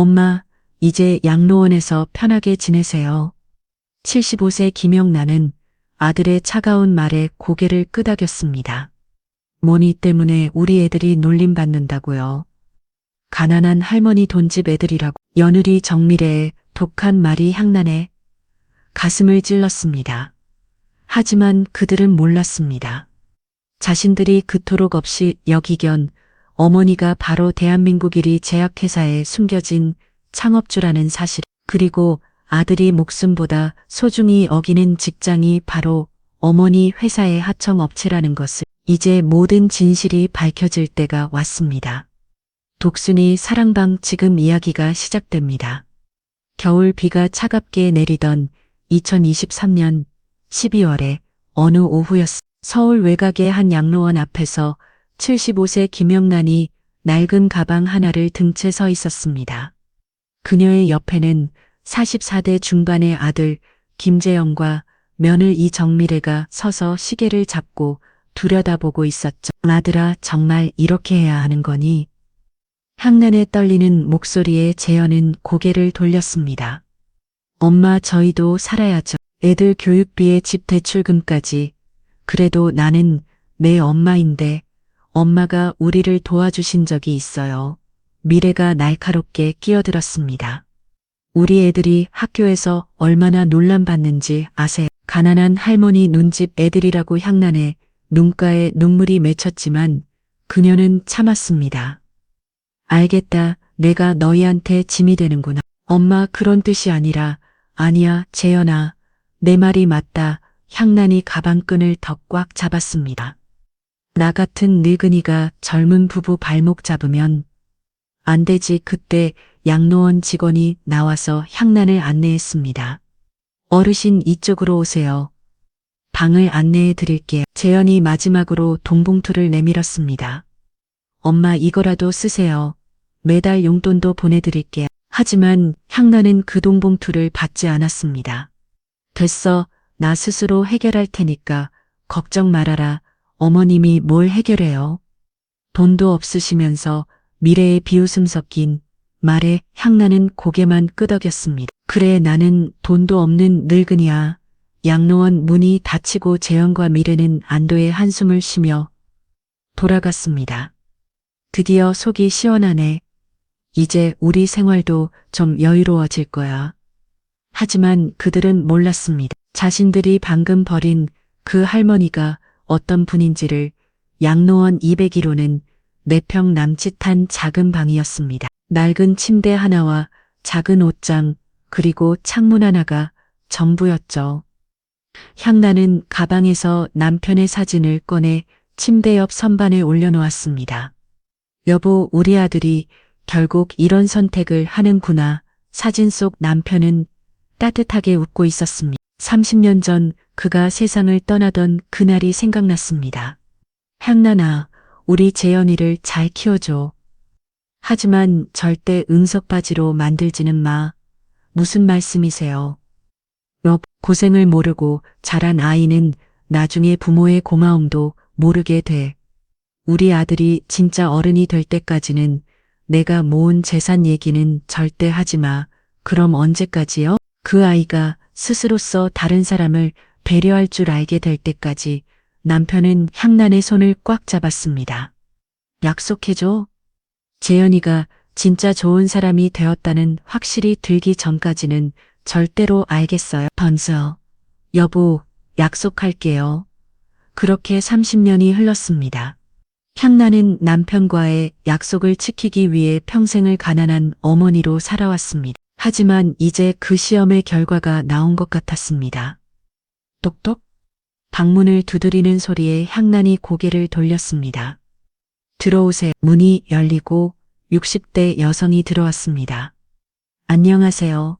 엄마, 이제 양로원에서 편하게 지내세요. 75세 김영란은 아들의 차가운 말에 고개를 끄덕였습니다. 뭐니 때문에 우리 애들이 놀림받는다고요. 가난한 할머니 돈집 애들이라고. 며느리 정미래의 독한 말이 향란에 가슴을 찔렀습니다. 하지만 그들은 몰랐습니다. 자신들이 그토록 없이 여기견 어머니가 바로 대한민국 1위 제약회사에 숨겨진 창업주라는 사실, 그리고 아들이 목숨보다 소중히 어기는 직장이 바로 어머니 회사의 하청업체라는 것을. 이제 모든 진실이 밝혀질 때가 왔습니다. 독순이 사랑방 지금 이야기가 시작됩니다. 겨울 비가 차갑게 내리던 2023년 12월에 어느 오후였습니다. 서울 외곽의 한 양로원 앞에서 75세 김영란이 낡은 가방 하나를 든 채 서 있었습니다. 그녀의 옆에는 44대 중반의 아들 김재영과 며느리 이정미래가 서서 시계를 잡고 들여다보고 있었죠. 아들아, 정말 이렇게 해야 하는 거니? 향란에 떨리는 목소리에 재현은 고개를 돌렸습니다. 엄마, 저희도 살아야죠. 애들 교육비에 집 대출금까지. 그래도 나는 내 엄마인데 엄마가 우리를 도와주신 적이 있어요. 미래가 날카롭게 끼어들었습니다. 우리 애들이 학교에서 얼마나 논란받는지 아세요? 가난한 할머니 눈집 애들이라고 향란에 눈가에 눈물이 맺혔지만 그녀는 참았습니다. 알겠다. 내가 너희한테 짐이 되는구나. 엄마, 그런 뜻이 아니라. 아니야, 재현아. 내 말이 맞다. 향란이 가방끈을 더 꽉 잡았습니다. 나 같은 늙은이가 젊은 부부 발목 잡으면 안 되지. 그때 양로원 직원이 나와서 향란을 안내했습니다. 어르신, 이쪽으로 오세요. 방을 안내해 드릴게요. 재현이 마지막으로 돈봉투를 내밀었습니다. 엄마, 이거라도 쓰세요. 매달 용돈도 보내드릴게요. 하지만 향란은 그 돈봉투를 받지 않았습니다. 됐어. 나 스스로 해결할 테니까 걱정 말아라. 어머님이 뭘 해결해요? 돈도 없으시면서. 미래의 비웃음 섞인 말에 향란은 고개만 끄덕였습니다. 그래, 나는 돈도 없는 늙은이야. 양로원 문이 닫히고 재현과 미래는 안도의 한숨을 쉬며 돌아갔습니다. 드디어 속이 시원하네. 이제 우리 생활도 좀 여유로워질 거야. 하지만 그들은 몰랐습니다. 자신들이 방금 버린 그 할머니가 어떤 분인지를. 양로원 201호는 4평 남짓한 작은 방이었습니다. 낡은 침대 하나와 작은 옷장, 그리고 창문 하나가 전부였죠. 향란은 가방에서 남편의 사진을 꺼내 침대 옆 선반에 올려놓았습니다. 여보, 우리 아들이 결국 이런 선택을 하는구나. 사진 속 남편은 따뜻하게 웃고 있었습니다. 30년 전 그가 세상을 떠나던 그날이 생각났습니다. 향란아, 우리 재현이를 잘 키워줘. 하지만 절대 응석바지로 만들지는 마. 무슨 말씀이세요? 고생을 모르고 자란 아이는 나중에 부모의 고마움도 모르게 돼. 우리 아들이 진짜 어른이 될 때까지는 내가 모은 재산 얘기는 절대 하지 마. 그럼 언제까지요? 그 아이가 스스로서 다른 사람을 배려할 줄 알게 될 때까지. 남편은 향란의 손을 꽉 잡았습니다. 약속해줘. 재현이가 진짜 좋은 사람이 되었다는 확실히 들기 전까지는 절대로. 알겠어요. 번서. 여보, 약속할게요. 그렇게 30년이 흘렀습니다. 향란은 남편과의 약속을 지키기 위해 평생을 가난한 어머니로 살아왔습니다. 하지만 이제 그 시험의 결과가 나온 것 같았습니다. 똑똑? 방문을 두드리는 소리에 향란이 고개를 돌렸습니다. 들어오세요. 문이 열리고 60대 여성이 들어왔습니다. 안녕하세요.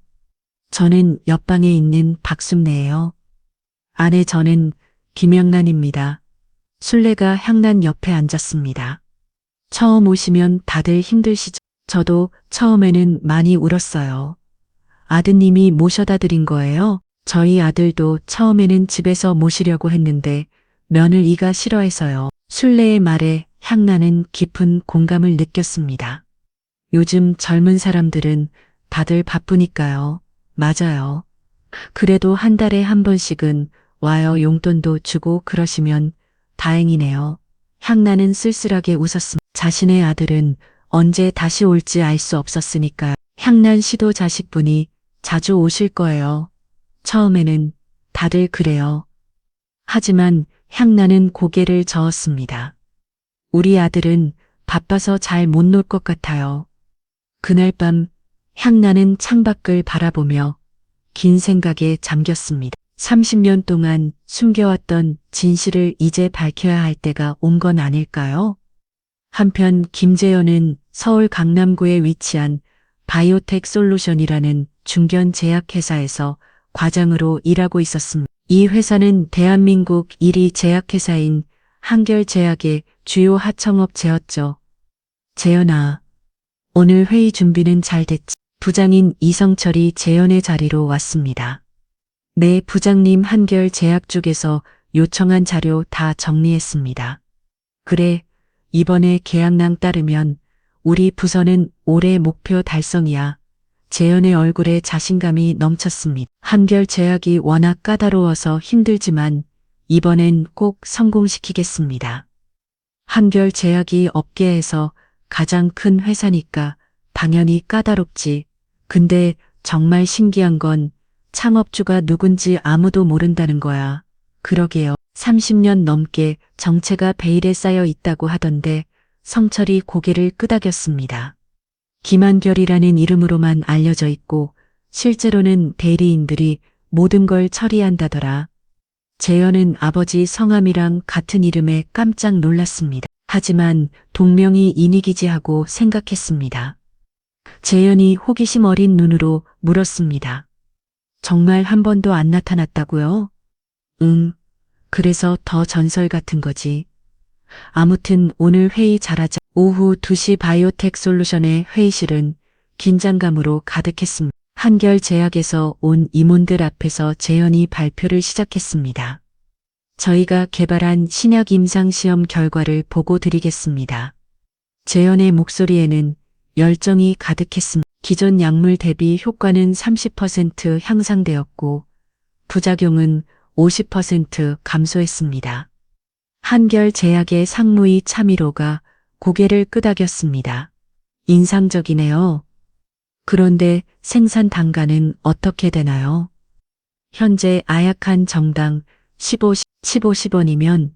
저는 옆방에 있는 박순례예요. 아내, 저는 김영란입니다. 순례가 향란 옆에 앉았습니다. 처음 오시면 다들 힘드시죠? 저도 처음에는 많이 울었어요. 아드님이 모셔다 드린 거예요? 저희 아들도 처음에는 집에서 모시려고 했는데 며느리가 싫어해서요. 순례의 말에 향란은 깊은 공감을 느꼈습니다. 요즘 젊은 사람들은 다들 바쁘니까요. 맞아요. 그래도 한 달에 한 번씩은 와요. 용돈도 주고 그러시면 다행이네요. 향나는 쓸쓸하게 웃었습니다. 자신의 아들은 언제 다시 올지 알 수 없었으니까요. 향난 씨도 자식분이 자주 오실 거예요. 처음에는 다들 그래요. 하지만 향나는 고개를 저었습니다. 우리 아들은 바빠서 잘 못 놀 것 같아요. 그날 밤 향나는 창밖을 바라보며 긴 생각에 잠겼습니다. 30년 동안 숨겨왔던 진실을 이제 밝혀야 할 때가 온 건 아닐까요? 한편 김재현은 서울 강남구에 위치한 바이오텍 솔루션이라는 중견 제약회사에서 과장으로 일하고 있었습니다. 이 회사는 대한민국 1위 제약회사인 한결제약의 주요 하청업체였죠. 재현아, 오늘 회의 준비는 잘 됐지? 부장인 이성철이 재현의 자리로 왔습니다. 네, 부장님. 한결제약 쪽에서 요청한 자료 다 정리했습니다. 그래, 이번에 계약랑 따르면 우리 부서는 올해 목표 달성이야. 재현의 얼굴에 자신감이 넘쳤습니다. 한결제약이 워낙 까다로워서 힘들지만 이번엔 꼭 성공시키겠습니다. 한결제약이 업계에서 가장 큰 회사니까 당연히 까다롭지. 근데 정말 신기한 건 창업주가 누군지 아무도 모른다는 거야. 그러게요. 30년 넘게 정체가 베일에 쌓여 있다고 하던데 성철이 고개를 끄덕였습니다. 김한결이라는 이름으로만 알려져 있고 실제로는 대리인들이 모든 걸 처리한다더라. 재현은 아버지 성함이랑 같은 이름에 깜짝 놀랐습니다. 하지만 동명이 인위기지하고 생각했습니다. 재현이 호기심 어린 눈으로 물었습니다. 정말 한 번도 안 나타났다고요? 응, 그래서 더 전설 같은 거지. 아무튼 오늘 회의 잘하자. 오후 2시 바이오텍 솔루션의 회의실은 긴장감으로 가득했습니다. 한결제약에서 온 임원들 앞에서 재현이 발표를 시작했습니다. 저희가 개발한 신약 임상시험 결과를 보고 드리겠습니다. 재현의 목소리에는 열정이 가득했습니다. 기존 약물 대비 효과는 30% 향상되었고 부작용은 50% 감소했습니다. 한결제약의 상무의 차미로가 고개를 끄덕였습니다. 인상적이네요. 그런데 생산 단가는 어떻게 되나요? 현재 아약한 정당 15원이면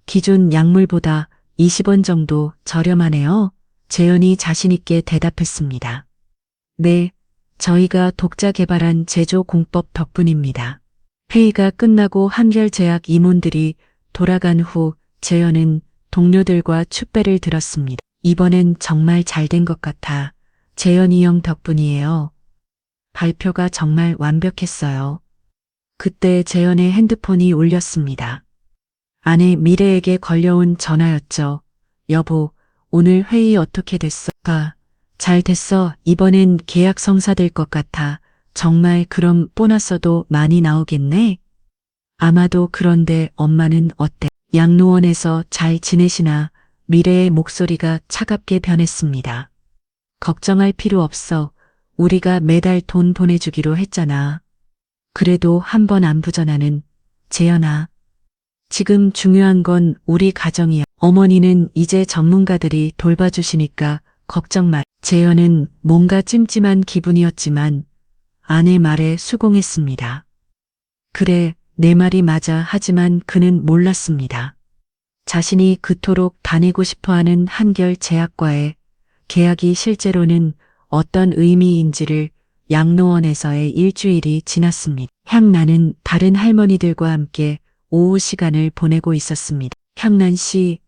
기존 약물보다 20원 정도 저렴하네요. 재현이 자신있게 대답했습니다. 네, 저희가 독자 개발한 제조 공법 덕분입니다. 회의가 끝나고 한결제약 임원들이 돌아간 후 재현은 동료들과 축배를 들었습니다. 이번엔 정말 잘 된 것 같아. 재현이 형 덕분이에요. 발표가 정말 완벽했어요. 그때 재현의 핸드폰이 울렸습니다. 아내 미래에게 걸려온 전화였죠. 여보, 오늘 회의 어떻게 됐어? 잘 됐어. 이번엔 계약 성사될 것 같아. 정말 그럼 보너스도 많이 나오겠네? 아마도. 그런데 엄마는 어때? 양로원에서 잘 지내시나? 미래의 목소리가 차갑게 변했습니다. 걱정할 필요 없어. 우리가 매달 돈 보내주기로 했잖아. 그래도 한 번 안부전화는. 재현아, 지금 중요한 건 우리 가정이야. 어머니는 이제 전문가들이 돌봐주시니까 걱정 마. 재현은 뭔가 찜찜한 기분이었지만 아내 말에 수긍했습니다. 그래, 내 말이 맞아. 하지만 그는 몰랐습니다. 자신이 그토록 다니고 싶어하는 한결제약과의 계약이 실제로는 어떤 의미인지를 양로원에서의 일주일이 지났습니다. 향나는 다른 할머니들과 함께 오후 시간을 보내고 있었습니다. 향난 씨,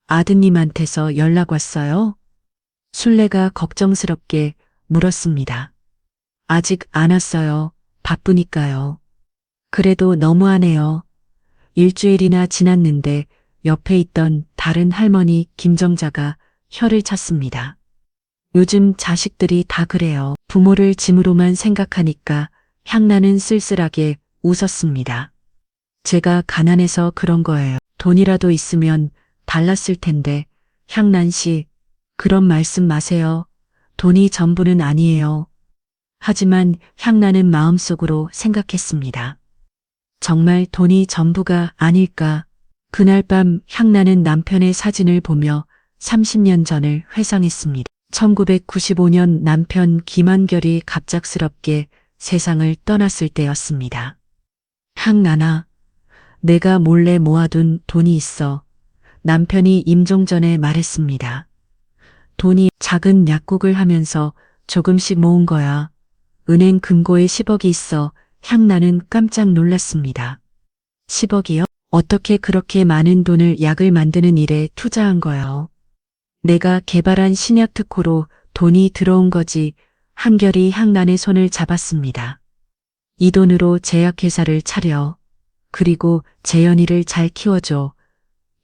아드님한테서 연락 왔어요? 순례가 걱정스럽게 물었습니다. 아직 안 왔어요. 바쁘니까요. 그래도 너무하네요. 일주일이나 지났는데 옆에 있던 다른 할머니 김정자가 혀를 찼습니다. 요즘 자식들이 다 그래요. 부모를 짐으로만 생각하니까. 향나는 쓸쓸하게 웃었습니다. 제가 가난해서 그런 거예요. 돈이라도 있으면 달랐을 텐데. 향난 씨, 그런 말씀 마세요. 돈이 전부는 아니에요. 하지만 향나는 마음속으로 생각했습니다. 정말 돈이 전부가 아닐까. 그날 밤 향나는 남편의 사진을 보며 30년 전을 회상했습니다. 1995년 남편 김한결이 갑작스럽게 세상을 떠났을 때였습니다. 향나나, 내가 몰래 모아둔 돈이 있어. 남편이 임종 전에 말했습니다. 돈이 작은 약국을 하면서 조금씩 모은 거야. 은행 금고에 10억이 있어. 향나는 깜짝 놀랐습니다. 10억이요? 어떻게 그렇게 많은 돈을 약을 만드는 일에 투자한 거요? 내가 개발한 신약 특허로 돈이 들어온 거지. 한결이 향란의 손을 잡았습니다. 이 돈으로 제약회사를 차려. 그리고 재현이를 잘 키워줘.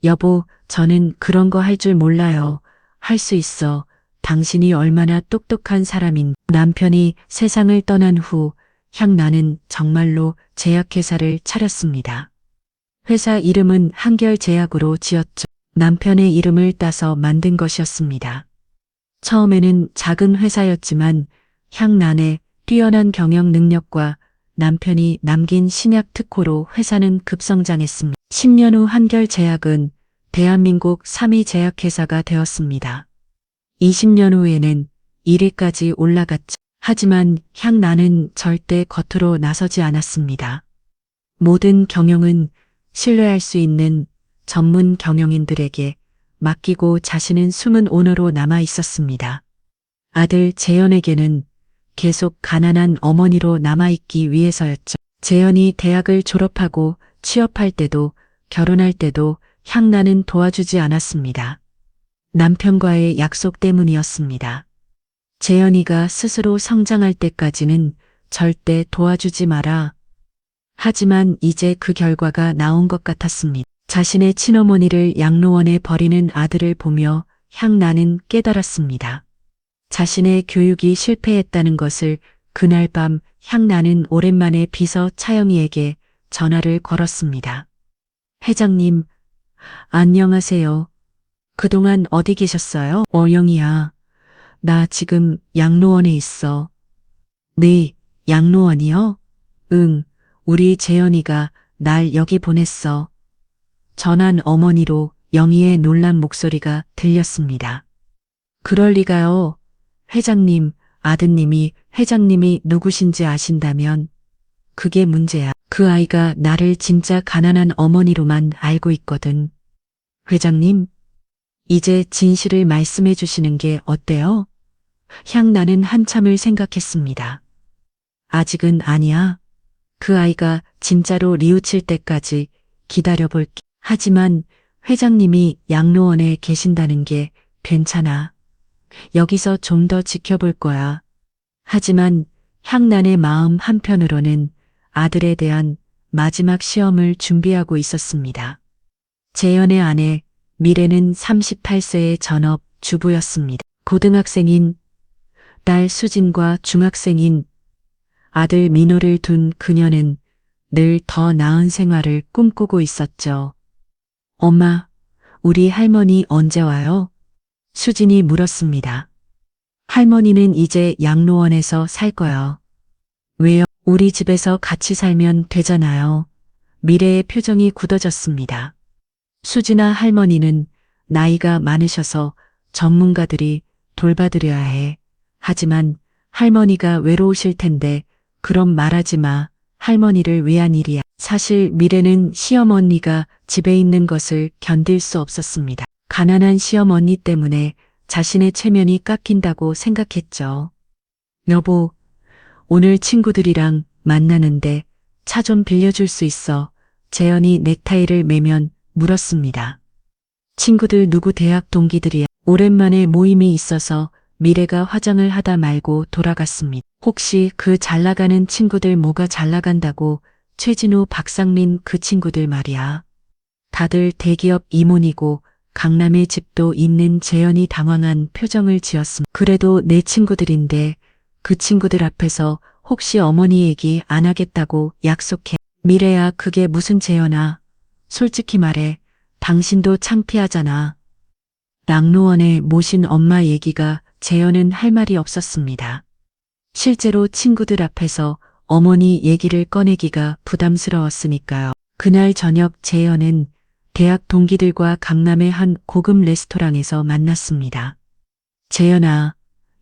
여보, 저는 그런 거 할 줄 몰라요. 할 수 있어. 당신이 얼마나 똑똑한 사람인. 남편이 세상을 떠난 후 향란은 정말로 제약회사를 차렸습니다. 회사 이름은 한결제약으로 지었죠. 남편의 이름을 따서 만든 것이었습니다. 처음에는 작은 회사였지만 향란의 뛰어난 경영 능력과 남편이 남긴 신약 특허로 회사는 급성장했습니다. 10년 후 한결제약은 대한민국 3위 제약회사가 되었습니다. 20년 후에는 1위까지 올라갔죠. 하지만 향란은 절대 겉으로 나서지 않았습니다. 모든 경영은 신뢰할 수 있는 전문 경영인들에게 맡기고 자신은 숨은 오너로 남아 있었습니다. 아들 재현에게는 계속 가난한 어머니로 남아있기 위해서였죠. 재현이 대학을 졸업하고 취업할 때도 결혼할 때도 향란은 도와주지 않았습니다. 남편과의 약속 때문이었습니다. 재현이가 스스로 성장할 때까지는 절대 도와주지 마라. 하지만 이제 그 결과가 나온 것 같았습니다. 자신의 친어머니를 양로원에 버리는 아들을 보며 향란은 깨달았습니다. 자신의 교육이 실패했다는 것을. 그날 밤 향란은 오랜만에 비서 차영희에게 전화를 걸었습니다. 회장님, 안녕하세요. 그동안 어디 계셨어요? 영희야, 나 지금 양로원에 있어. 네, 양로원이요? 응, 우리 재현이가 날 여기 보냈어. 전한 어머니로 영희의 놀란 목소리가 들렸습니다. 그럴 리가요. 회장님, 아드님이 회장님이 누구신지 아신다면 그게 문제야. 그 아이가 나를 진짜 가난한 어머니로만 알고 있거든. 회장님, 이제 진실을 말씀해 주시는 게 어때요? 향나는 한참을 생각했습니다. 아직은 아니야. 그 아이가 진짜로 뉘우칠 때까지 기다려볼게. 하지만 회장님이 양로원에 계신다는 게 괜찮아. 여기서 좀 더 지켜볼 거야. 하지만 향란의 마음 한편으로는 아들에 대한 마지막 시험을 준비하고 있었습니다. 재현의 아내 미래는 38세의 전업 주부였습니다. 고등학생인 딸 수진과 중학생인 아들 민호를 둔 그녀는 늘 더 나은 생활을 꿈꾸고 있었죠. 엄마, 우리 할머니 언제 와요? 수진이 물었습니다. 할머니는 이제 양로원에서 살 거요. 왜요? 우리 집에서 같이 살면 되잖아요. 미래의 표정이 굳어졌습니다. 수진아, 할머니는 나이가 많으셔서 전문가들이 돌봐드려야 해. 하지만 할머니가 외로우실 텐데 그럼 말하지 마. 할머니를 위한 일이야. 사실 미래는 시어머니가 집에 있는 것을 견딜 수 없었습니다. 가난한 시어머니 때문에 자신의 체면이 깎인다고 생각했죠. 여보, 오늘 친구들이랑 만나는데 차 좀 빌려줄 수 있어? 재현이 넥타이를 매면 물었습니다. 친구들 누구? 대학 동기들이야. 오랜만에 모임이 있어서 미래가 화장을 하다 말고 돌아갔습니다. 혹시 그 잘나가는 친구들 뭐가 잘나간다고? 최진우, 박상민 그 친구들 말이야. 다들 대기업 임원이고 강남에 집도 있는. 재현이 당황한 표정을 지었습니다. 그래도 내 친구들인데 그 친구들 앞에서 혹시 어머니 얘기 안 하겠다고 약속해. 미래야, 그게 무슨. 재현아, 솔직히 말해. 당신도 창피하잖아. 양로원에 모신 엄마 얘기가 재현은 할 말이 없었습니다. 실제로 친구들 앞에서 어머니 얘기를 꺼내기가 부담스러웠으니까요. 그날 저녁 재현은 대학 동기들과 강남의 한 고급 레스토랑에서 만났습니다. 재현아,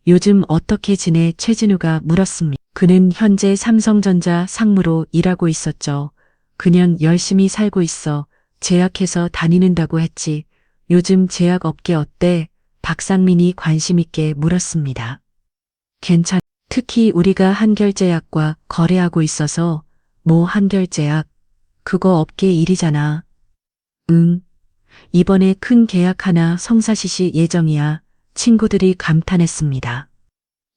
요즘 어떻게 지내? 최진우가 물었습니다. 그는 현재 삼성전자 상무로 일하고 있었죠. 그냥 열심히 살고 있어. 제약회사 다니는다고 했지. 요즘 제약업계 어때? 박상민이 관심 있게 물었습니다. 괜찮. 특히 우리가 한결제약과 거래하고 있어서. 뭐 한결제약? 그거 업계 일이잖아. 응. 이번에 큰 계약 하나 성사시시 예정이야. 친구들이 감탄했습니다.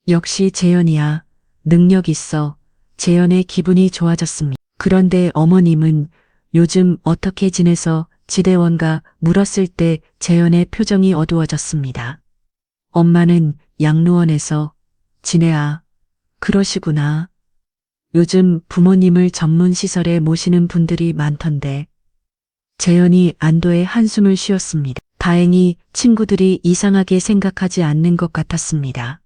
역시 재현이야. 능력 있어. 재현의 기분이 좋아졌습니다. 그런데 어머님은 요즘 어떻게 지내서 지대원가 물었을 때 재현의 표정이 어두워졌습니다. 엄마는 양로원에서 지내야. 그러시구나. 요즘 부모님을 전문 시설에 모시는 분들이 많던데. 재현이 안도의 한숨을 쉬었습니다. 다행히 친구들이 이상하게 생각하지 않는 것 같았습니다.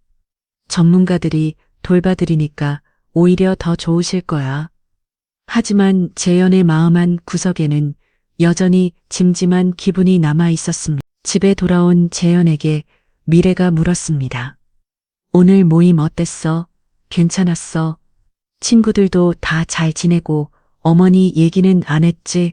전문가들이 돌봐드리니까 오히려 더 좋으실 거야. 하지만 재현의 마음 한 구석에는 여전히 짐짐한 기분이 남아 있었습니다. 집에 돌아온 재현에게 미래가 물었습니다. 오늘 모임 어땠어? 괜찮았어? 친구들도 다 잘 지내고 어머니 얘기는 안 했지?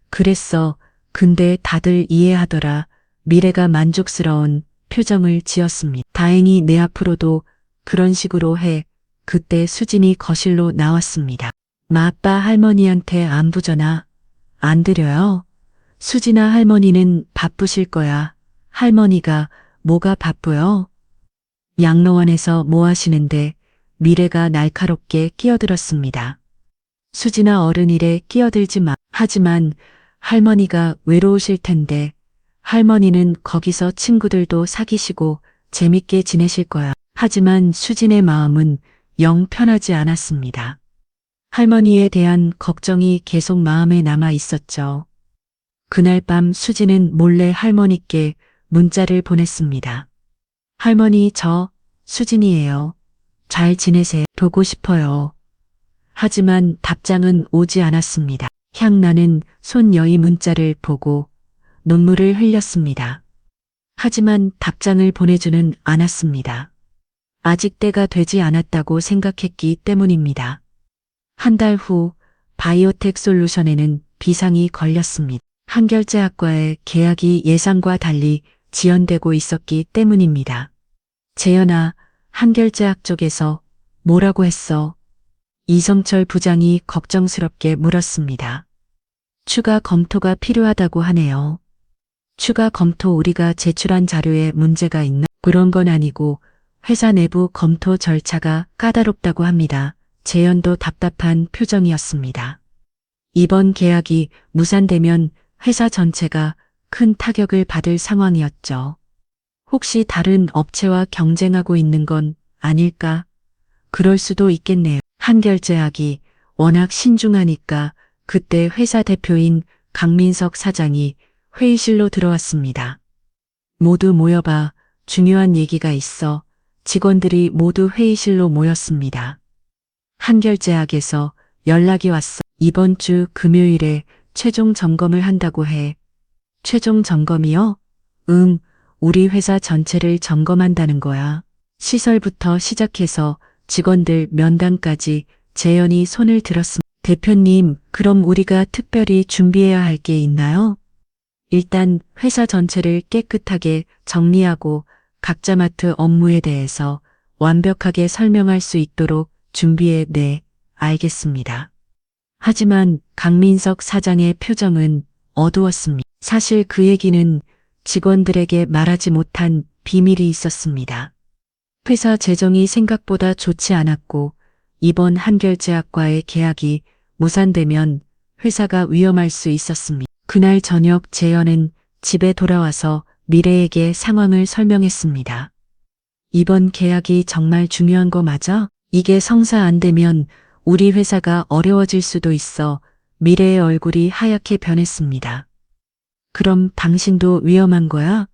그랬어. 근데 다들 이해하더라. 미래가 만족스러운 표정을 지었습니다. 다행히 내 앞으로도 그런 식으로 해. 그때 수진이 거실로 나왔습니다. 아빠 할머니한테 안부 전화 안 드려요? 수진아 할머니는 바쁘실 거야. 할머니가 뭐가 바쁘요? 양로원에서 뭐 하시는데? 미래가 날카롭게 끼어들었습니다. 수진아 어른 일에 끼어들지 마. 하지만 할머니가 외로우실 텐데 할머니는 거기서 친구들도 사귀시고 재밌게 지내실 거야. 하지만 수진의 마음은 영 편하지 않았습니다. 할머니에 대한 걱정이 계속 마음에 남아 있었죠. 그날 밤 수진은 몰래 할머니께 문자를 보냈습니다. 할머니 저 수진이에요. 잘 지내세요. 보고 싶어요. 하지만 답장은 오지 않았습니다. 향나는 손녀의 문자를 보고 눈물을 흘렸습니다. 하지만 답장을 보내주는 않았습니다. 아직 때가 되지 않았다고 생각했기 때문입니다. 한 달 후 바이오텍 솔루션에는 비상이 걸렸습니다. 한결제약과의 계약이 예상과 달리 지연되고 있었기 때문입니다. 재현아, 한결제약 쪽에서 뭐라고 했어? 이성철 부장이 걱정스럽게 물었습니다. 추가 검토가 필요하다고 하네요. 추가 검토 우리가 제출한 자료에 문제가 있나? 그런 건 아니고 회사 내부 검토 절차가 까다롭다고 합니다. 재현도 답답한 표정이었습니다. 이번 계약이 무산되면 회사 전체가 큰 타격을 받을 상황이었죠. 혹시 다른 업체와 경쟁하고 있는 건 아닐까? 그럴 수도 있겠네요. 한결제약이 워낙 신중하니까 그때 회사 대표인 강민석 사장이 회의실로 들어왔습니다. 모두 모여봐. 중요한 얘기가 있어. 직원들이 모두 회의실로 모였습니다. 한결제약에서 연락이 왔어. 이번 주 금요일에 최종 점검을 한다고 해. 최종 점검이요? 응, 우리 회사 전체를 점검한다는 거야. 시설부터 시작해서 직원들 면담까지. 재현이 손을 들었습니다. 대표님, 그럼 우리가 특별히 준비해야 할 게 있나요? 일단 회사 전체를 깨끗하게 정리하고 각자 맡은 업무에 대해서 완벽하게 설명할 수 있도록 준비해. 네, 알겠습니다. 하지만 강민석 사장의 표정은 어두웠습니다. 사실 그 얘기는 직원들에게 말하지 못한 비밀이 있었습니다. 회사 재정이 생각보다 좋지 않았고 이번 한결제약과의 계약이 무산되면 회사가 위험할 수 있었습니다. 그날 저녁 재현은 집에 돌아와서 미래에게 상황을 설명했습니다. 이번 계약이 정말 중요한 거 맞아? 이게 성사 안 되면 우리 회사가 어려워질 수도 있어. 미래의 얼굴이 하얗게 변했습니다. 그럼 당신도 위험한 거야?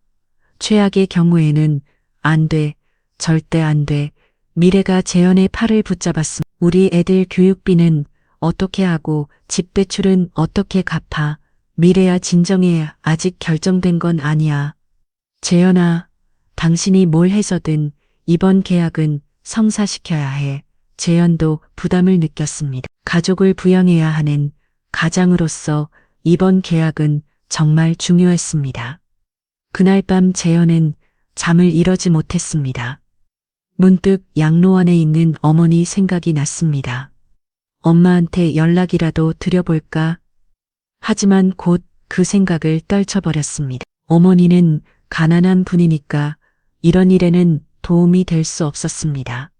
최악의 경우에는 안 돼. 절대 안 돼. 미래가 재현의 팔을 붙잡았음. 우리 애들 교육비는 어떻게 하고 집 대출은 어떻게 갚아. 미래야 진정해. 아직 결정된 건 아니야. 재현아, 당신이 뭘 해서든 이번 계약은 성사시켜야 해. 재현도 부담을 느꼈습니다. 가족을 부양해야 하는 가장으로서 이번 계약은 정말 중요했습니다. 그날 밤 재현은 잠을 이루지 못했습니다. 문득 양로원에 있는 어머니 생각이 났습니다. 엄마한테 연락이라도 드려볼까? 하지만 곧 그 생각을 떨쳐버렸습니다. 어머니는 가난한 분이니까 이런 일에는 도움이 될 수 없었습니다.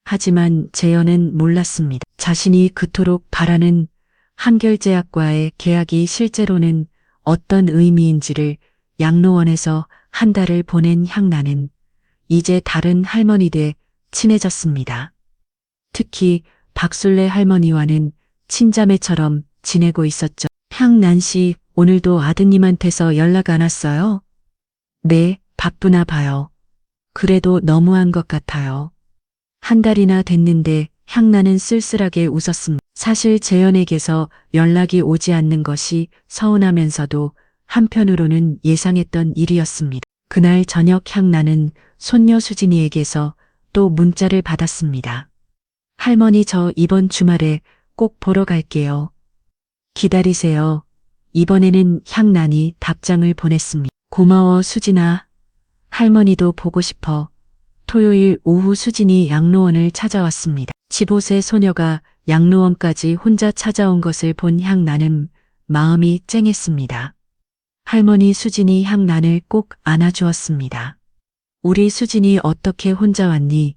하지만 재현은 몰랐습니다. 자신이 그토록 바라는 한결제약과의 계약이 실제로는 어떤 의미인지를 양로원에서 한 달을 보낸 향나는 이제 다른 할머니들 친해졌습니다. 특히 박술래 할머니와는 친자매처럼 지내고 있었죠. 향난 씨, 오늘도 아드님한테서 연락 안 왔어요? 네, 바쁘나 봐요. 그래도 너무한 것 같아요. 한 달이나 됐는데 향나는 쓸쓸하게 웃었습니다. 사실 재현에게서 연락이 오지 않는 것이 서운하면서도 한편으로는 예상했던 일이었습니다. 그날 저녁 향나는 손녀 수진이에게서 또 문자를 받았습니다. 할머니, 저 이번 주말에 꼭 보러 갈게요. 기다리세요. 이번에는 향난이 답장을 보냈습니다. 고마워 수진아. 할머니도 보고 싶어. 토요일 오후 수진이 양로원을 찾아왔습니다. 15세 소녀가 양로원까지 혼자 찾아온 것을 본 향난은 마음이 쨍했습니다. 할머니 수진이 향난을 꼭 안아주었습니다. 우리 수진이 어떻게 혼자 왔니?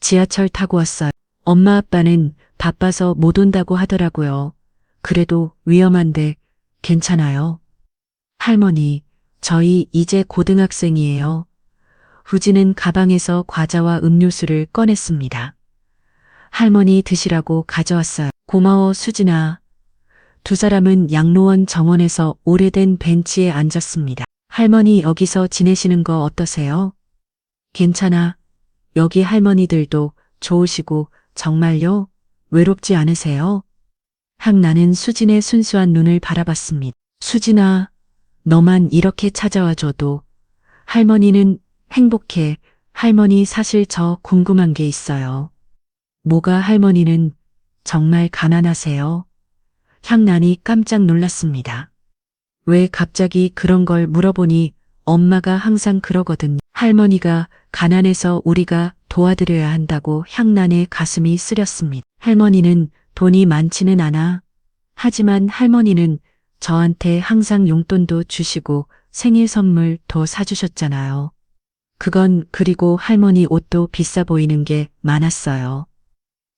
지하철 타고 왔어요. 엄마 아빠는 바빠서 못 온다고 하더라고요. 그래도 위험한데 괜찮아요? 할머니, 저희 이제 고등학생이에요. 후지는 가방에서 과자와 음료수를 꺼냈습니다. 할머니 드시라고 가져왔어요. 고마워 수진아. 두 사람은 양로원 정원에서 오래된 벤치에 앉았습니다. 할머니 여기서 지내시는 거 어떠세요? 괜찮아. 여기 할머니들도 좋으시고 정말요? 외롭지 않으세요? 향나는 수진의 순수한 눈을 바라봤습니다. 수진아, 너만 이렇게 찾아와줘도 할머니는 행복해. 할머니 사실 저 궁금한 게 있어요. 뭐가 할머니는 정말 가난하세요? 향난이 깜짝 놀랐습니다. 왜 갑자기 그런 걸 물어보니 엄마가 항상 그러거든. 할머니가 가난해서 우리가 도와드려야 한다고 향난의 가슴이 쓰렸습니다. 할머니는 돈이 많지는 않아. 하지만 할머니는 저한테 항상 용돈도 주시고 생일 선물 더 사주셨잖아요. 그건 그리고 할머니 옷도 비싸 보이는 게 많았어요.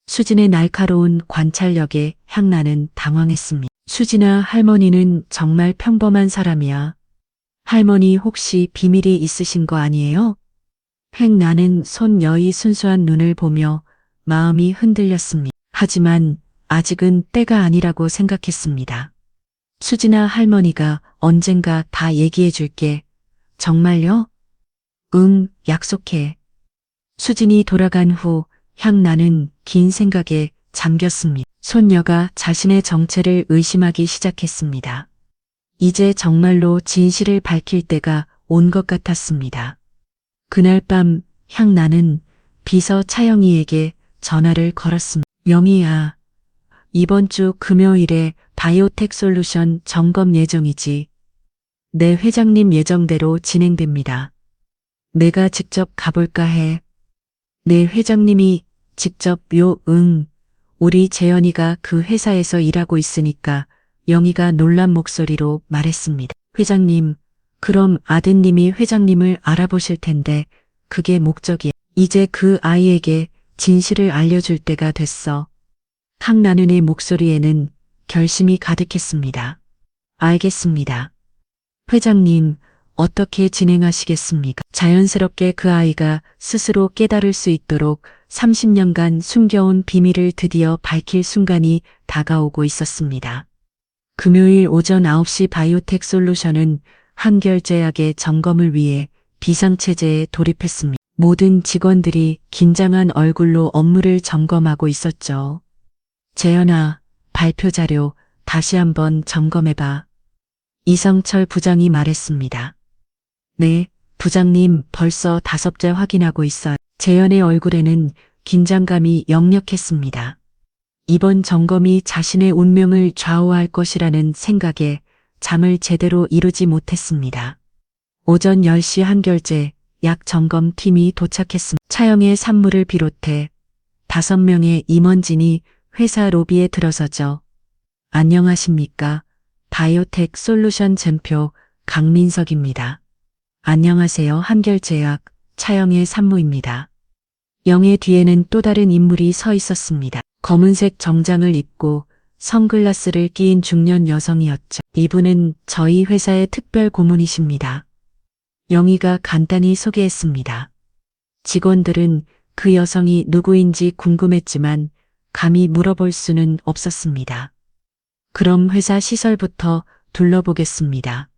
수진의 날카로운 관찰력에 향나는 당황했습니다. 수진아, 할머니는 정말 평범한 사람이야. 할머니 혹시 비밀이 있으신 거 아니에요? 향나는 손녀의 순수한 눈을 보며 마음이 흔들렸습니다. 하지만 아직은 때가 아니라고 생각했습니다. 수진아, 할머니가 언젠가 다 얘기해 줄게. 정말요? 응, 약속해. 수진이 돌아간 후 향나는 긴 생각에 잠겼습니다. 손녀가 자신의 정체를 의심하기 시작했습니다. 이제 정말로 진실을 밝힐 때가 온 것 같았습니다. 그날 밤 향나는 비서 차영희에게 전화를 걸었습니다. 영희야, 이번 주 금요일에 바이오텍 솔루션 점검 예정이지. 내 회장님 예정대로 진행됩니다. 내가 직접 가볼까 해. 내 회장님이 직접요? 응. 우리 재현이가 그 회사에서 일하고 있으니까 영희가 놀란 목소리로 말했습니다. 회장님, 그럼 아드님이 회장님을 알아보실 텐데 그게 목적이야. 이제 그 아이에게 진실을 알려줄 때가 됐어. 향나는의 목소리에는 결심이 가득했습니다. 알겠습니다. 회장님, 어떻게 진행하시겠습니까? 자연스럽게 그 아이가 스스로 깨달을 수 있도록 30년간 숨겨온 비밀을 드디어 밝힐 순간이 다가오고 있었습니다. 금요일 오전 9시 바이오텍 솔루션은 한결제약의 점검을 위해 비상체제에 돌입했습니다. 모든 직원들이 긴장한 얼굴로 업무를 점검하고 있었죠. 재현아, 발표 자료 다시 한번 점검해봐. 이성철 부장이 말했습니다. 네, 부장님 벌써 5째 확인하고 있어요. 재현의 얼굴에는 긴장감이 역력했습니다. 이번 점검이 자신의 운명을 좌우할 것이라는 생각에 잠을 제대로 이루지 못했습니다. 오전 10시 한결제 약 점검팀이 도착했습니다. 차영의 산무를 비롯해 5명의 임원진이 회사 로비에 들어서죠. 안녕하십니까. 바이오텍 솔루션 젠표 강민석입니다. 안녕하세요. 한결제약 차영의 산무입니다. 영의 뒤에는 또 다른 인물이 서 있었습니다. 검은색 정장을 입고 선글라스를 끼인 중년 여성이었죠. 이분은 저희 회사의 특별 고문이십니다. 영희가 간단히 소개했습니다. 직원들은 그 여성이 누구인지 궁금했지만 감히 물어볼 수는 없었습니다. 그럼 회사 시설부터 둘러보겠습니다.